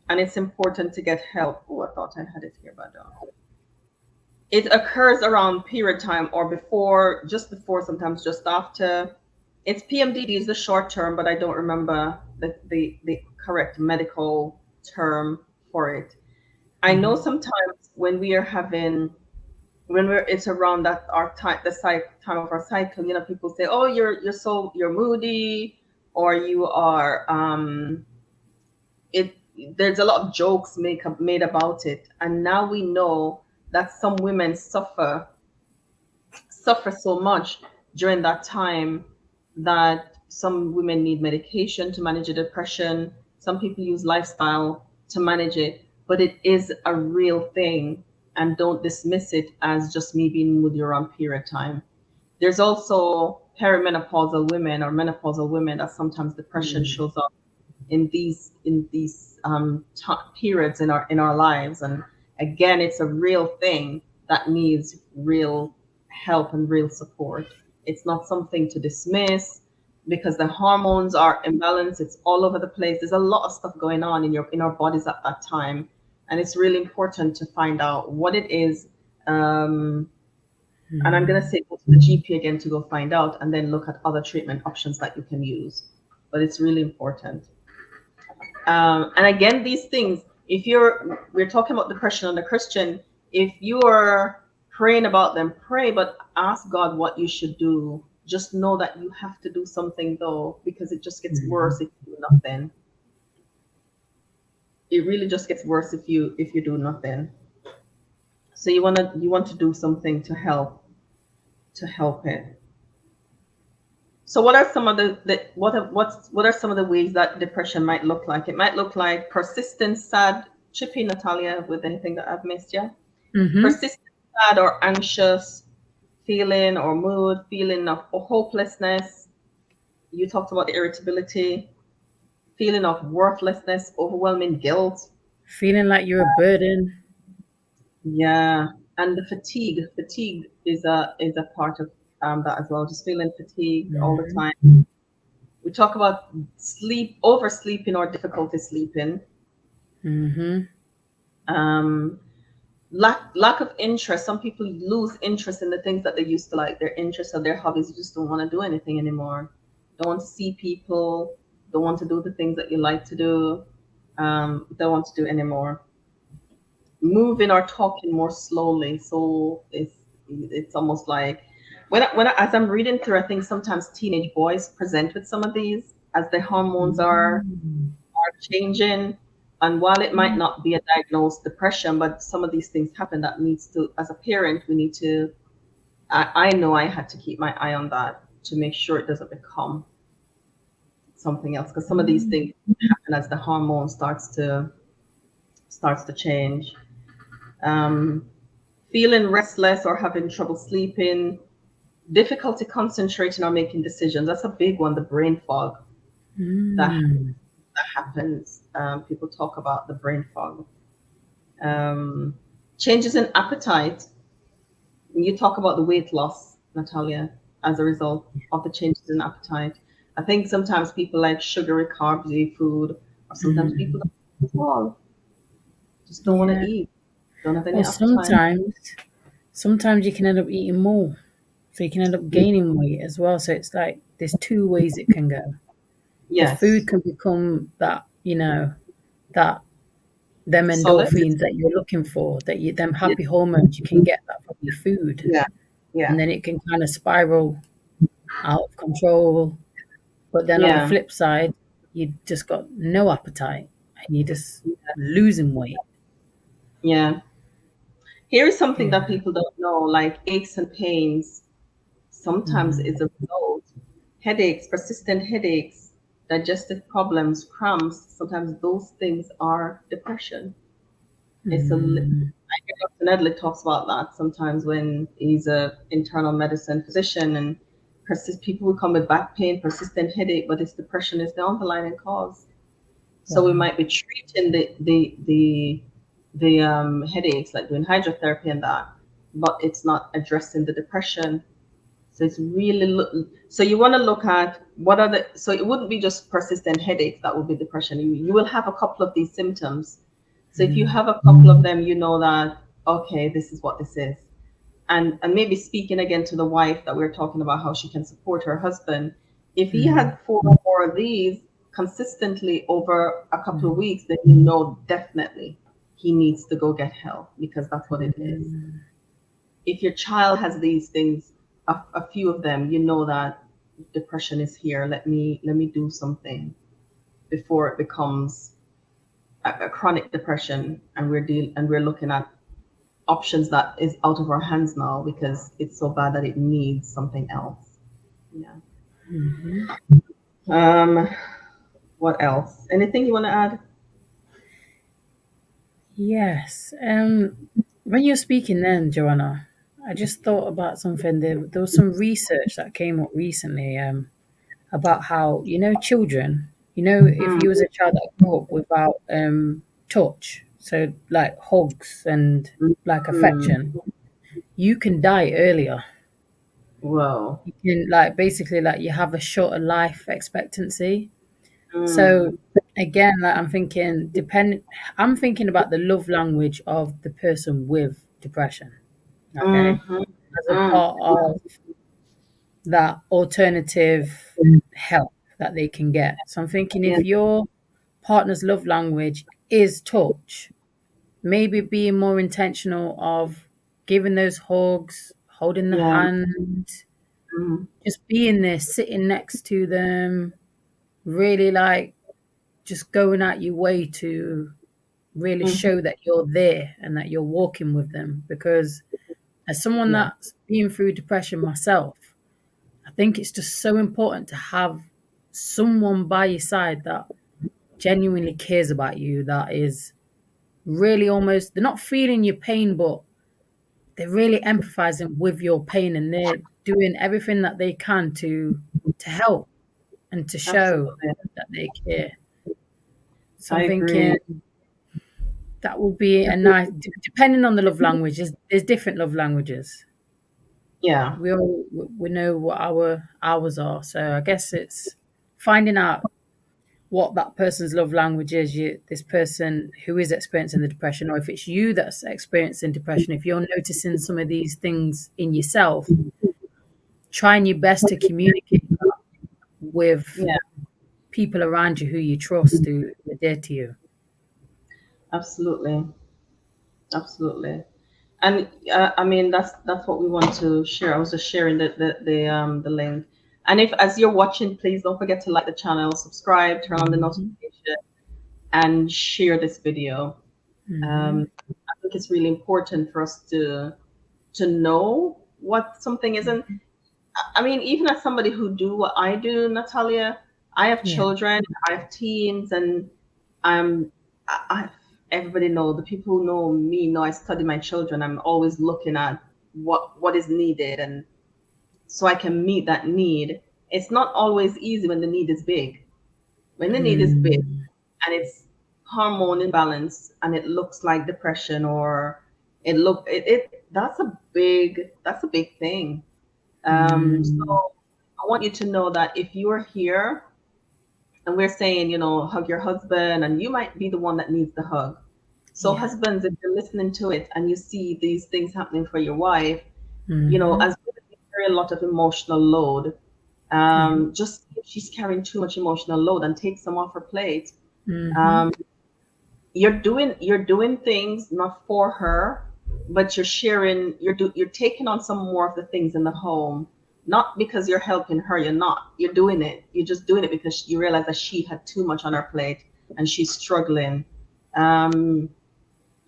and it's important to get help. Oh, I thought I had it here, but I don't. It occurs around period time or before, just before, sometimes just after. It's PMDD is the short term, but I don't remember the correct medical term for it. I know Mhm. sometimes when we are having, when we're, it's around that our time, time of our cycle, people say, oh, you're moody, or you are it there's a lot of jokes made about it, and now we know that some women suffer so much during that time that some women need medication to manage the depression. Some people use lifestyle to manage it, but it is a real thing. And don't dismiss it as just me being moody around period time. There's also perimenopausal women or menopausal women that sometimes depression Mm. shows up periods in our lives, and again, it's a real thing that needs real help and real support. It's not something to dismiss, because the hormones are imbalanced. It's all over the place. There's a lot of stuff going on in our bodies at that time, and it's really important to find out what it is. um, and I'm going to Mm. say go to the GP again to go find out, and then look at other treatment options that you can use. But it's really important. And again, these things, if we're talking about depression on the Christian, if you are praying about them, pray, but ask God what you should do. Just know that you have to do something though, because it just gets worse Mhm. if you do nothing. It really just gets worse if you do nothing. So you want to do something to help it. So what are some of what are some of the ways that depression might look like? It might look like persistent sad. Chip in, Natalia, with anything that I've missed, yeah? Mhm. Persistent sad or anxious feeling or mood, feeling of hopelessness. You talked about the irritability, feeling of worthlessness, overwhelming guilt. Feeling like you're a burden. Yeah, and the fatigue. Fatigue is a part of that as well. Just feeling fatigued all the Mhm. time. We talk about oversleeping or difficulty sleeping. Mhm. Um, lack of interest. Some people lose interest in the things that they used to like. Their interests or their hobbies. You just don't want to do anything anymore. Don't want to see people. Don't want to do the things that you like to do. Don't want to do anymore. Moving or talking more slowly. So it's almost like as I'm reading through, I think sometimes teenage boys present with some of these as the hormones Mm. are changing. And while it might not be a diagnosed depression, but some of these things happen that needs to, as a parent, we need to. I know I had to keep my eye on that to make sure it doesn't become something else, because some of these Mm. things happen as the hormone starts to change. Um, Feeling restless or having trouble sleeping, difficulty concentrating or making decisions. That's a big one. The brain fog that Mm. happens. People talk about the brain fog. Um, Changes in appetite. You talk about the weight loss, Natalia, as a result of the changes in appetite. I think sometimes people like sugary, carby food, or sometimes people don't eat at all, just don't want to Yeah. eat, don't have any Or appetite. sometimes you can end up eating more. So you can end up gaining weight as well. So it's like there's two ways it can go. The Yes, food can become that, that them solid. endorphins that you're looking for, them Yeah, happy hormones, you can get that from your food. yeah, yeah, And then it can kind of spiral out of control. But then on the yeah. flip side, you just got no appetite and you're just losing weight. Yeah. Here is something that Yeah. people don't know, like aches and pains sometimes Mm. is a result. Headaches, persistent headaches, digestive problems, cramps, sometimes those things are depression. It's a Mm. I hear Dr. Nedley talks about that sometimes when he's a internal medicine physician and people will come with back pain, persistent headache, but it's depression is the underlying cause. So we Wow. might be treating the headaches, like doing hydrotherapy and that, but it's not addressing the depression. So it's really so you want to look at what are the so it wouldn't be just persistent headaches that would be depression. You will have a couple of these symptoms. So if you Mm. have a couple of them, you know that okay, this is what this is. And maybe speaking again to the wife that we're talking about how she can support her husband. If he Mm. had 4 or more of these consistently over a couple of Mm. weeks, then you know definitely he needs to go get help because that's what it is. Mm. If your child has these things, a few of them, you know that depression is here. Let me do something before it becomes a chronic depression, and we're looking at options that is out of our hands now because it's so bad that it needs something else. Yeah. Mhm. Um, what else? Anything you want to add? Yes. When you're speaking then, Joanna, I just thought about something. There was some research that came up recently about how, children, if Mm, you was a child that grew up without touch, so like hugs and like mm, affection, you can die earlier. whoa. You can like basically like you have a shorter life expectancy. So Mm, again, like I'm thinking about the love language of the person with depression, okay? mm, As a mm, part of that alternative help that they can get. So I'm thinking yeah, if your partner's love language is touch, maybe being more intentional of giving those hugs, holding the yeah. hand, Mm, just being there, sitting next to them, really like just going out your way to really mm, show that you're there and that you're walking with them. Because as someone yeah, that's been through depression myself, I think it's just so important to have someone by your side that genuinely cares about you, that is really almost, they're not feeling your pain, but they're really empathizing with your pain and they're doing everything that they can to help and to show absolutely. that they care. So I I'm agree. thinking that would be a nice, depending on the love languages, there's different love languages. Yeah, We know what ours are. So I guess it's finding out what that person's love language is. This person who is experiencing the depression, or if it's you that's experiencing depression, if you're noticing some of these things in yourself, trying your best to communicate with yeah, people around you who you trust, who are dear to you. absolutely, absolutely. And I mean that's what we want to share. I was just sharing the link. And if as you're watching, please don't forget to like the channel, subscribe, turn on the Hmm. notification, and share this video. Hmm. I think it's really important for us to know what something is. And I mean, even as somebody who do what I do, Natalia, I have Yeah. children, I have teens, and I'm everybody know the people who know me know I study my children. I'm always looking at what is needed, and so I can meet that need. It's not always easy when the need is big. When the need is big Mm. and it's hormone imbalance and it looks like depression or it that's a big thing. Mm. So I want you to know that if you're here and we're saying, hug your husband, and you might be the one that needs the hug. So, Yeah. husbands, if you're listening to it and you see these things happening for your wife, Mm-hmm. as women, we carry a lot of emotional load. Yeah. Just if she's carrying too much emotional load, and take some off her plate. Mm-hmm. Um, you're doing things not for her, but you're sharing. You're taking on some more of the things in the home, not because you're helping her. You're not. You're doing it. You're just doing it because you realize that she had too much on her plate and she's struggling. Um,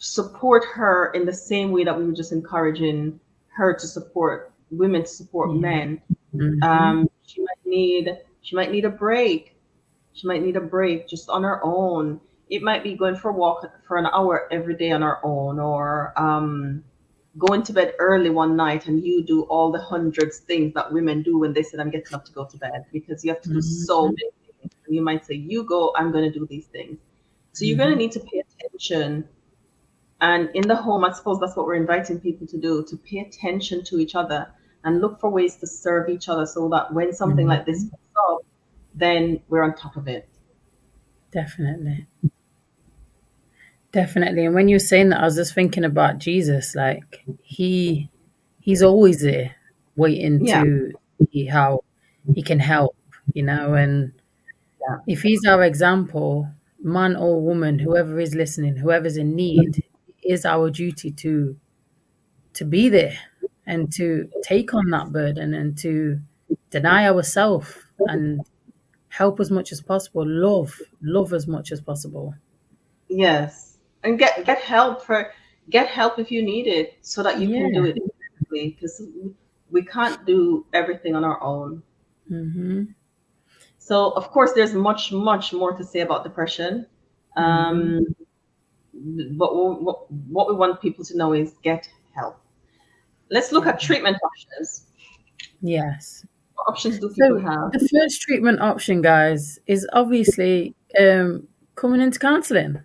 Support her in the same way that we were just encouraging her to support women, to support Yeah. men. Mm-hmm. She might need a break. She might need a break just on her own. It might be going for a walk for an hour every day on her own, or going to bed early one night and you do all the hundreds things that women do when they said, I'm getting up to go to bed, because you have to do so Mm-hmm. many things. And you might say, you go, I'm going to do these things. So you're going to Mm-hmm. need to pay attention. And in the home, I suppose that's what we're inviting people to do, to pay attention to each other and look for ways to serve each other, so that when something like this Mm-hmm. comes up, then we're on top of it. Definitely. Definitely. And when you were saying that, I was just thinking about Jesus. Like he's always there waiting Yeah. to see how he can help, and Yeah. if he's our example, man or woman, whoever is listening, whoever's in need, it is our duty to be there and to take on that burden and to deny ourselves and help as much as possible, love as much as possible. Yes. And get help if you need it, so that you can do Yeah. it effectively, because we can't do everything on our own. Mm-hmm. So of course there's much, much more to say about depression. Mm-hmm. Um, but what we want people to know is get help. Let's look Yeah. at treatment options. Yes. What options do people So have? the first treatment option, guys, is obviously coming into counselling.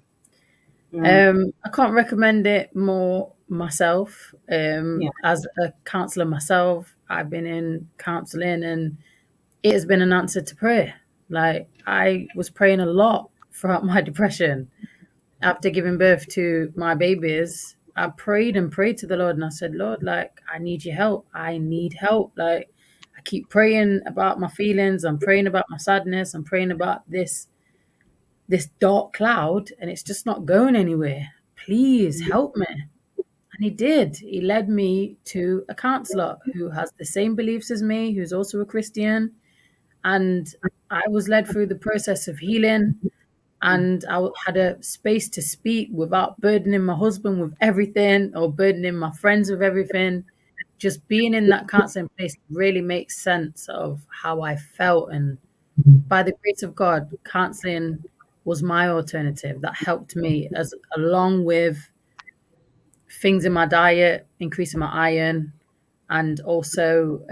Mm, I can't recommend it more myself. yeah. As a counsellor myself, I've been in counselling and it has been an answer to prayer. Like I was praying a lot throughout my depression. After giving birth to my babies, I prayed and prayed to the Lord and I said, Lord, like, I need your help. I need help. Like, I keep praying about my feelings. I'm praying about my sadness. I'm praying about this dark cloud and it's just not going anywhere. Please help me. And he did. He led me to a counselor who has the same beliefs as me, who's also a Christian. And I was led through the process of healing and I had a space to speak without burdening my husband with everything or burdening my friends with everything. Just being in that counseling place really makes sense of how I felt. And by the grace of God, counseling was my alternative that helped me, as along with things in my diet, increasing my iron, and also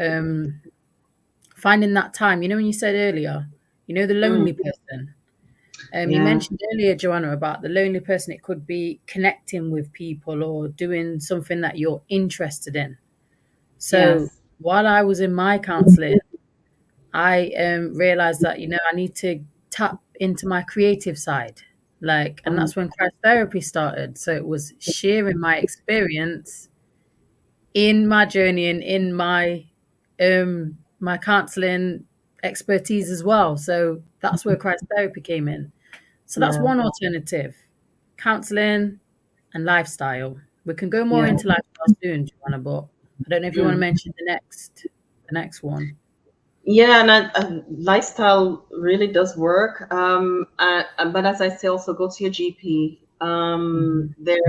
finding that time. When you said earlier, the Mm, lonely person. You yeah. mentioned earlier, Joanna, about the lonely person. It could be connecting with people or doing something that you're interested in. So Yes. while I was in my counseling, I realized that, I need to tap into my creative side. And Mm, that's when Christ Therapy started. So it was sharing my experience in my journey and in my counseling expertise as well. So that's where Christ Therapy came in. So that's yeah. one alternative, counseling and lifestyle. We can go more Yeah. into lifestyle soon, Joanna, but I don't know if you want to Mm. mention the next one. Yeah, and lifestyle really does work. But as I say, also go to your GP. Mhm. There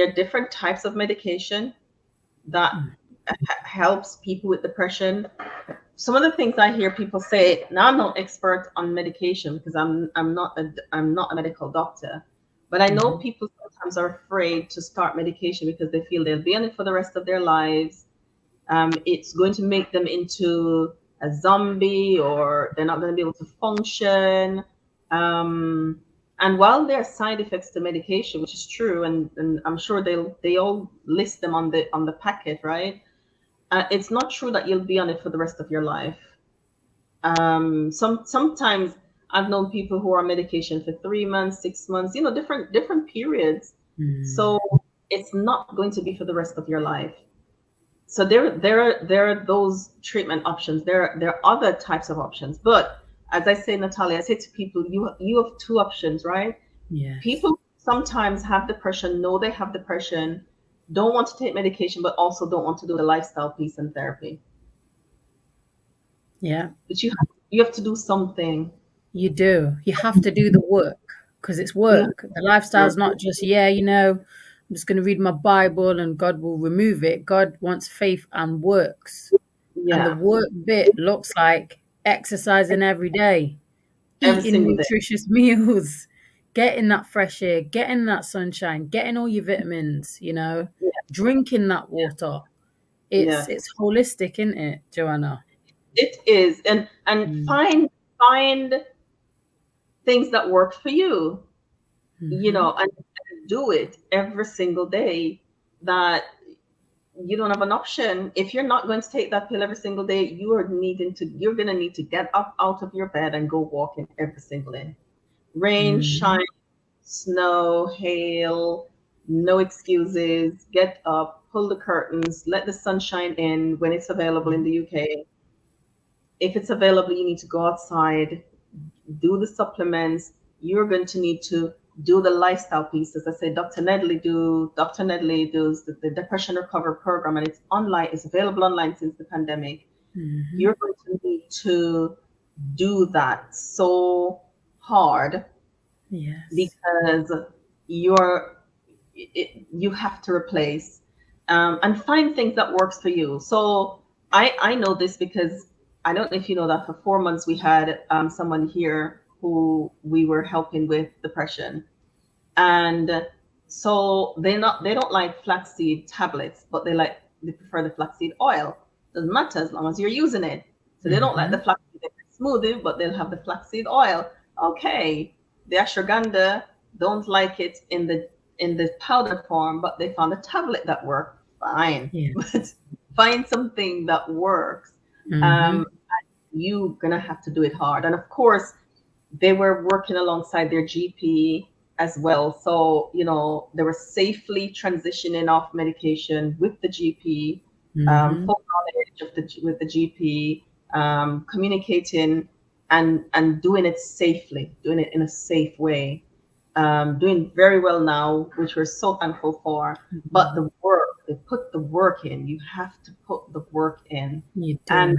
are different types of medication that Mm. helps people with depression. Some of the things I hear people say, now I'm not expert on medication because I'm not a medical doctor, but I know Mhm. people sometimes are afraid to start medication because they feel they'll be on it for the rest of their lives. It's going to make them into a zombie, or they're not going to be able to function. Um, and while there are side effects to medication, which is true, and I'm sure they all list them on the packet, right? It's not true that you'll be on it for the rest of your life. Sometimes I've known people who are on medication for 3 months, 6 months, different periods. So it's not going to be for the rest of your life. So there are those treatment options. There are other types of options. But as I say, Natalia, I say to people, you have two options, right? Yes. People sometimes have depression, know they have depression, don't want to take medication, but also don't want to do the lifestyle piece and therapy. Yeah. But you have to do something. You do. You have to do the work because it's work. The lifestyle's not just, I'm just going to read my Bible and God will remove it. God wants faith and works. And the Yeah, work bit looks like exercising every day, every eating single day. nutritious meals, getting that fresh air, getting that sunshine, getting all your vitamins, drinking that water. Yeah, It's holistic, isn't it, Joanna? it is. And find things that work for you, and do it every single day. That you don't have an option. If you're not going to take that pill every single day, you're going to need to get up out of your bed and go walking every single day. Rain, shine, snow, hail, no excuses. Get up, pull the curtains, let the sun shine in when it's available in the UK. If it's available, you need to go outside, do the supplements. You're going to need to do the lifestyle piece. As I say, Dr. Nedley does the depression recovery program, and it's online. It's available online since the pandemic. You're going to need to do that so hard. Yes. Because you have to replace and find things that works for you. So I know this because I don't know if you know that for 4 months we had someone here who we were helping with depression, and so they don't like flaxseed tablets, but they prefer the flaxseed oil. Doesn't matter as long as you're using it. So they don't like the flaxseed smoothie, but they'll have the flaxseed oil. Okay, the ashwagandha don't like it in the powder form, but they found a tablet that worked fine. Yeah. But find something that works. You're gonna have to do it hard. And of course, they were working alongside their GP as well. So, they were safely transitioning off medication with the GP, full knowledge with the GP, communicating and doing it safely, doing it in a safe way, doing very well now, which we're so thankful for. But the work, they put the work in. You have to put the work in. You do. And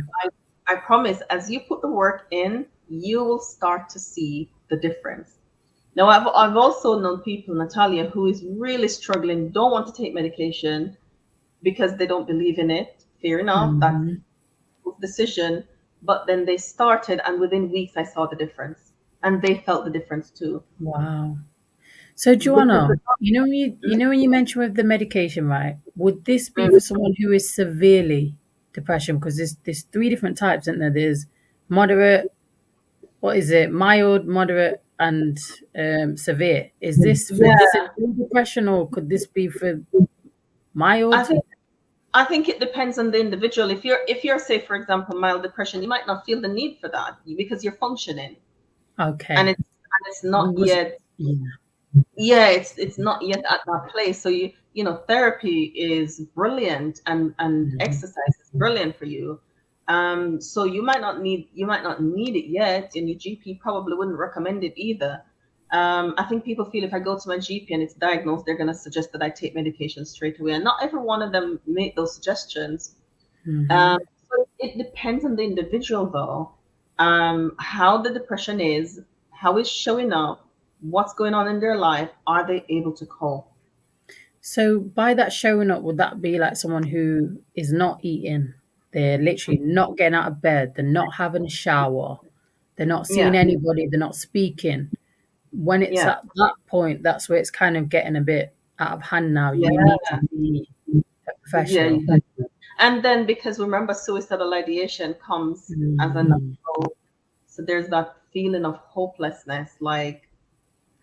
I promise, as you put the work in, you will start to see the difference. Now, I've also known people, Natalia, who is really struggling, don't want to take medication because they don't believe in it. Fair enough, that's a decision. But then they started, and within weeks, I saw the difference, and they felt the difference too. Wow. So, Joanna, when you mentioned with the medication, right? Would this be for someone who is severely depression? Because there's 3 different types, isn't there? There's moderate, mild, moderate, and severe. Is this for severe depression, or could this be for mild? I think it depends on the individual. If you're say, for example, mild depression, you might not feel the need for that because you're functioning. Okay. And it's not yet. Yeah, it's not yet at that place. So therapy is brilliant, and exercise is brilliant for you. So you might not need it yet, and your GP probably wouldn't recommend it either. I think people feel if I go to my GP and it's diagnosed, they're going to suggest that I take medication straight away, and not every one of them make those suggestions. So it depends on the individual, though, how the depression is, how it's showing up, what's going on in their life. Are they able to cope? So by that showing up, would that be like someone who is not eating? They're literally not getting out of bed. They're not having a shower. They're not seeing anybody. They're not speaking. When it's at that point, that's where it's kind of getting a bit out of hand now. You need to be a professional. Yeah. And then, because remember, suicidal ideation comes as a natural. So there's that feeling of hopelessness, like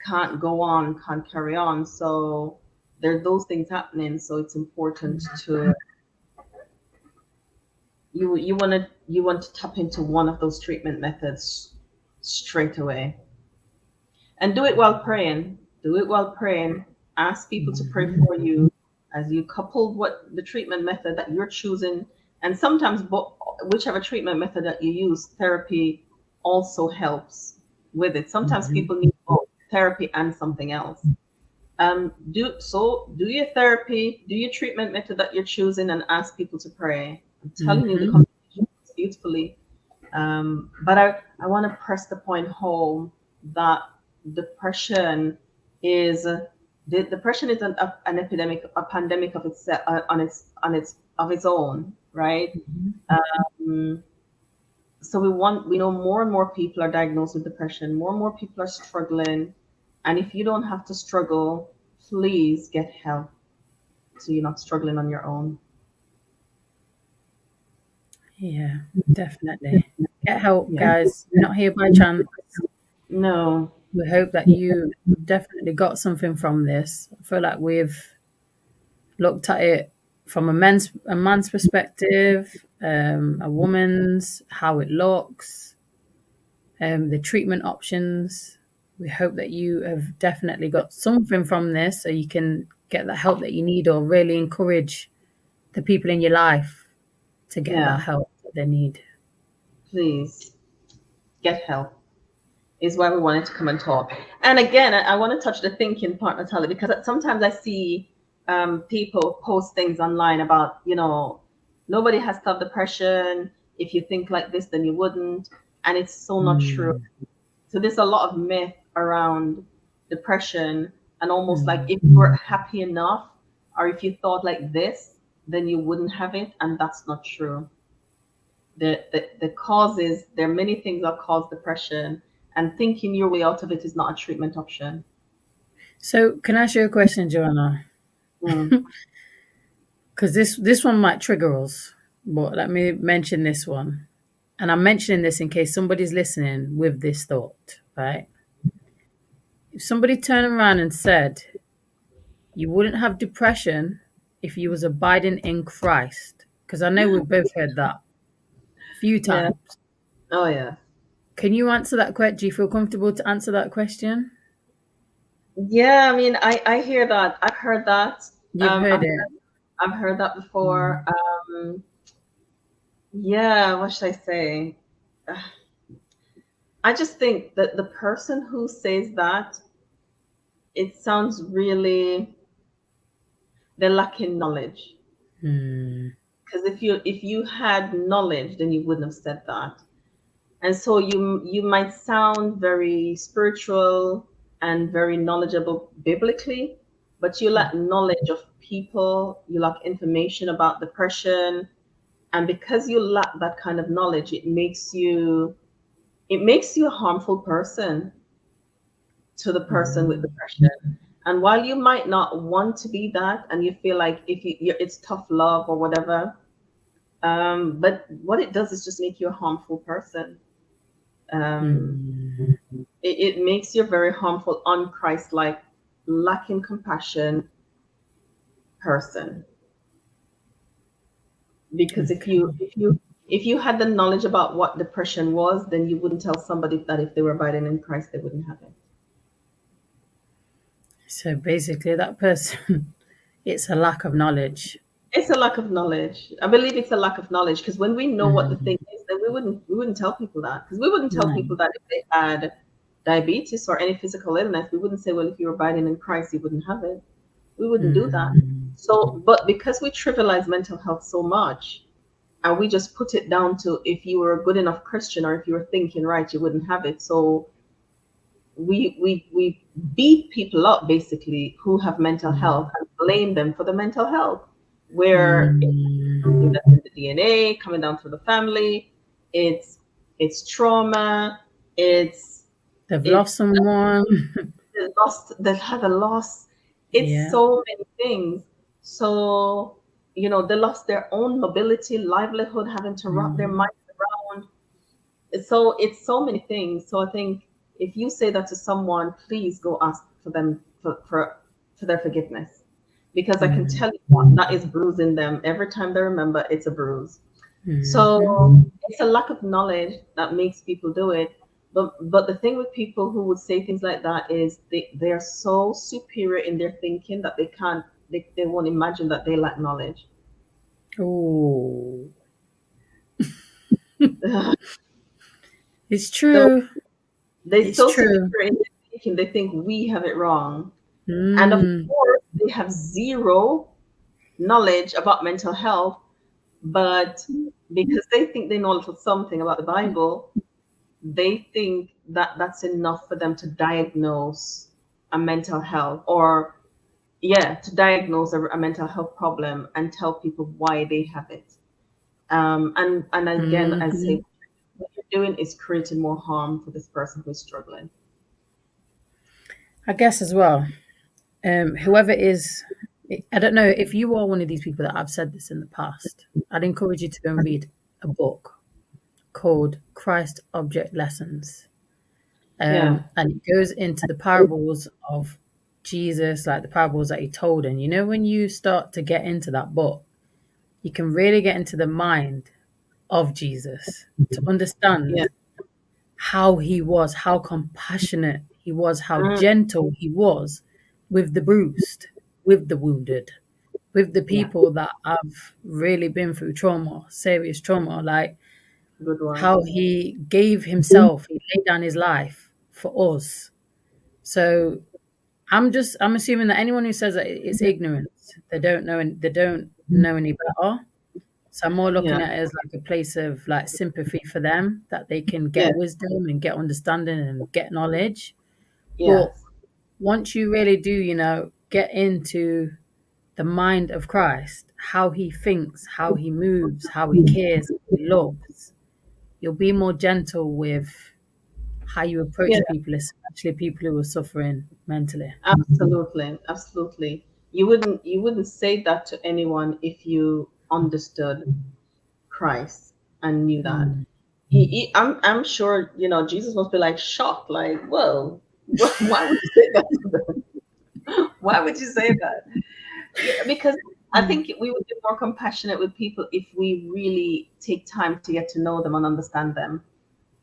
can't go on, can't carry on. So there's those things happening. So it's important to you want to tap into one of those treatment methods straight away, and do it while praying. Do it while praying. Ask people to pray for you as you couple what the treatment method that you're choosing, and sometimes whichever treatment method that you use, therapy also helps with it. Sometimes people need both therapy and something else. Do your therapy, do your treatment method that you're choosing, and ask people to pray. I'm telling you, the conversation goes beautifully. But I want to press the point home that depression is depression is an epidemic, a pandemic of its of its own, right? So we know more and more people are diagnosed with depression. More and more people are struggling, and if you don't have to struggle, please get help so you're not struggling on your own. Yeah, definitely. Get help, guys. You're not here by chance. No. We hope that you definitely got something from this. I feel like we've looked at it from a man's perspective, a woman's, how it looks, the treatment options. We hope that you have definitely got something from this so you can get the help that you need, or really encourage the people in your life to get that help that they need. Please get help is why we wanted to come and talk. And again, I want to touch the thinking part, Natalia, because sometimes I see people post things online about, nobody has to have depression. If you think like this, then you wouldn't. And it's so not true. So there's a lot of myth around depression, and almost like if you were happy enough, or if you thought like this, then you wouldn't have it. And that's not true. The causes, there are many things that cause depression, and thinking your way out of it is not a treatment option. So can I ask you a question, Joanna? Because this one might trigger us, but let me mention this one. And I'm mentioning this in case somebody's listening with this thought, right? If somebody turned around and said, you wouldn't have depression if you was abiding in Christ, because I know we've both heard that a few times. Yeah. Oh, yeah. Can you answer that question? Do you feel comfortable to answer that question? Yeah, I mean, I hear that. I've heard that. You've heard it. I've heard that before. Yeah, what should I say? I just think that the person who says that, it sounds really, they're lacking knowledge. Because if you had knowledge, then you wouldn't have said that. And so you might sound very spiritual and very knowledgeable biblically, but you lack knowledge of people, you lack information about depression. And because you lack that kind of knowledge, it makes you a harmful person to the person with depression. And while you might not want to be that, and you feel like it's tough love or whatever, but what it does is just make you a harmful person. It makes you a very harmful, un-Christ-like, lacking compassion person. Because if you had the knowledge about what depression was, then you wouldn't tell somebody that if they were abiding in Christ, they wouldn't have it. So basically, that person, it's a lack of knowledge. It's a lack of knowledge. I believe it's a lack of knowledge, because when we know what the thing is, then we wouldn't tell people that. Because we wouldn't tell people that if they had diabetes or any physical illness, we wouldn't say, well, if you were abiding in Christ, you wouldn't have it. We wouldn't do that. So, but because we trivialize mental health so much, and we just put it down to if you were a good enough Christian or if you were thinking right, you wouldn't have it. So we beat people up, basically, who have mental health, and blame them for the mental health, where it's something that's in the DNA, coming down through the family. It's trauma. They've lost someone. They've had a loss. It's so many things. So, they lost their own mobility, livelihood, having to wrap their mind around. So it's so many things. So I think if you say that to someone, please go ask for them for their forgiveness, because I can tell you that is bruising them every time they remember. It's a bruise. So it's a lack of knowledge that makes people do it. But the thing with people who would say things like that is they are so superior in their thinking that they won't imagine that they lack knowledge. Oh, So it's true. they're It's so true. superior in their thinking, they think we have it wrong. And of Mm. course, they have zero knowledge about mental health, but because they think they know a little something about the Bible, they think that that's enough for them to diagnose a mental health or yeah, to diagnose a mental health problem and tell people why they have it. And again, I say Mhm. what you're doing is creating more harm for this person who's struggling. I guess as well. Whoever is, I don't know if you are one of these people that I've said this in the past. I'd encourage you to go and read a book called Christ Object Lessons. Yeah, And it goes into the parables of Jesus, like the parables that he told. And you know, when you start to get into that book, you can really get into the mind of Jesus to yeah, understand how he was, how compassionate he was, how mm, gentle he was with the bruised, with the wounded, with the yeah, people that have really been through trauma, serious trauma, like good one. how he gave himself, he laid down his life for us. So I'm assuming that anyone who says that it's ignorance, they don't know any better. So I'm more Yeah, looking at it as like a place of like sympathy for them that they can yeah, get wisdom and get understanding and get knowledge. But yes, once you really do, get into the mind of Christ, how he thinks, how he moves, how he cares, how he loves, you'll be more gentle with how you yeah. approach people, especially people who are suffering mentally. Absolutely, absolutely. You wouldn't say that to anyone if you understood Christ and knew that. Mm. I'm sure Jesus must be like shocked, like, whoa, why would you say that to them? Why would you say that? Yeah, because I Mm. think we would be more compassionate with people if we really take time to get to know them and understand them.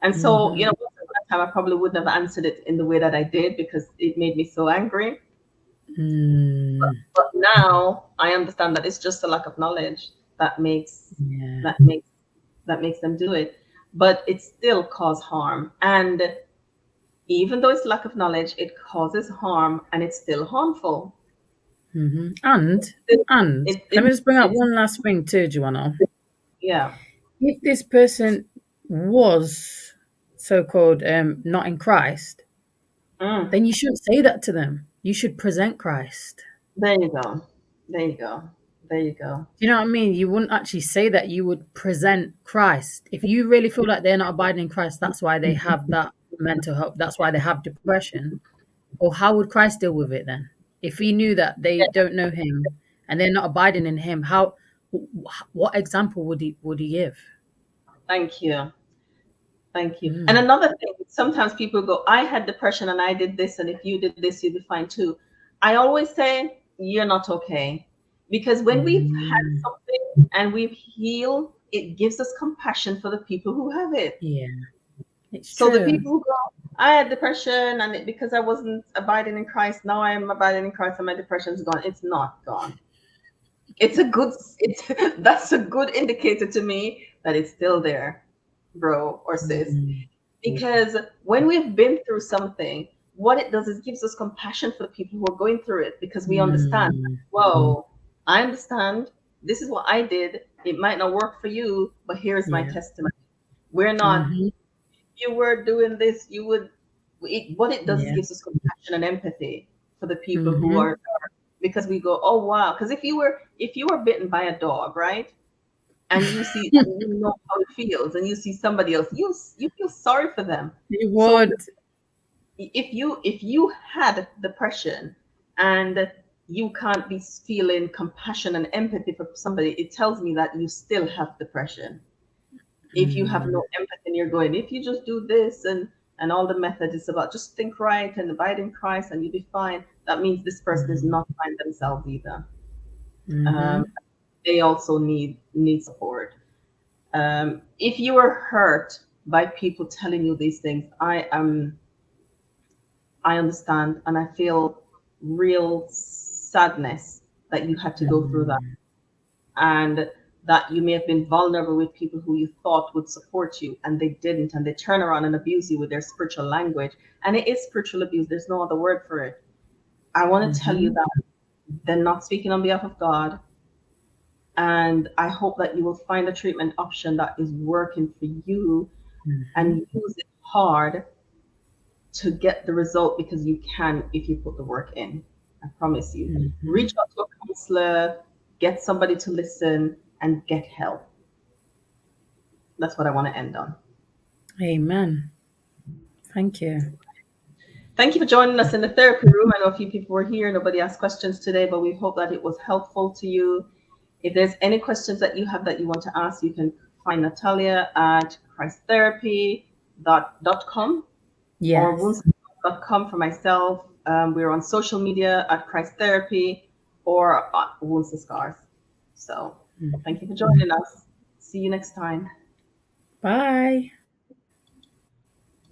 And so, Mhm. most of the time I probably wouldn't have answered it in the way that I did because it made me so angry. Mm. But now I understand that it's just a lack of knowledge that makes Yeah. that makes that makes them do it. But it still cause harm. And even though it's lack of knowledge, it causes harm and it's still harmful. Hmm. And It, and it, let it, me just bring up it's one last thing too, Joanna. yeah. If this person was so-called not in Christ, Mm, then you shouldn't say that to them. You should present Christ. there you go. There you go. There you go. Do you know what I mean? You wouldn't actually say that. You would present Christ. If you really feel like they're not abiding in Christ, that's why they have that mental health. That's why they have depression. Or how would Christ deal with it then? If he knew that they Yeah, don't know him and they're not abiding in him, what example would he give? thank you. Thank you. And Mm. another thing, sometimes people go, I had depression and I did this, and if you did this, you'd be fine too. I always say, you're not okay. Because when we've had Mm. something and we've healed, it gives us compassion for the people who have it. Yeah, it's So the true. people who go, I had depression and because I wasn't abiding in Christ, now I am abiding in Christ and my depression's gone. It's not gone. It's that's a good indicator to me that it's still there, bro or sis. Mm. Because when we've been through something, what it does is gives us compassion for the people who are going through it because we understand, Mm. whoa, I understand. This is what I did. It might not work for you, but here's my Yeah. testimony. We're not, Hmm. you were doing this, you would, what it does is Yeah. gives us compassion and empathy for the people who Hmm. are, because we go, oh, wow. Because if you were bitten by a dog, right? And you see, and you know how it feels, and you see somebody else, you feel sorry for them. You So would. if you had depression and you can't be feeling compassion and empathy for somebody, it tells me that you still have depression. If you have Mm. no empathy and you're going, if you just do this and all the method is about just think right and abide in Christ and you'll be fine, that means this person is Mm. not fine themselves either. Um, Hmm. they also need support. If you are hurt by people telling you these things, I understand, and I feel real sadness that you had to go through that, Mm, and that you may have been vulnerable with people who you thought would support you and they didn't, and they turn around and abuse you with their spiritual language. And it is spiritual abuse, there's no other word for it. I want to tell you mhm, that they're not speaking on behalf of God. And I hope that you will find a treatment option that is working for you mhm, and use it hard to get the result, because you can if you put the work in. I promise you. mhm. Reach out to a counselor, get somebody to listen, and get help. That's what I want to end on. Amen. Thank you. Thank you for joining us in the therapy room. I know a few people were here. Nobody asked questions today, but we hope that it was helpful to you. If there's any questions that you have that you want to ask, you can find Natalia at christtherapy.com or Yes. wounds.com for myself. We're on social media at Christ Therapy or at Wounds to Scars. So Mhm. thank you for joining us. See you next time. Bye.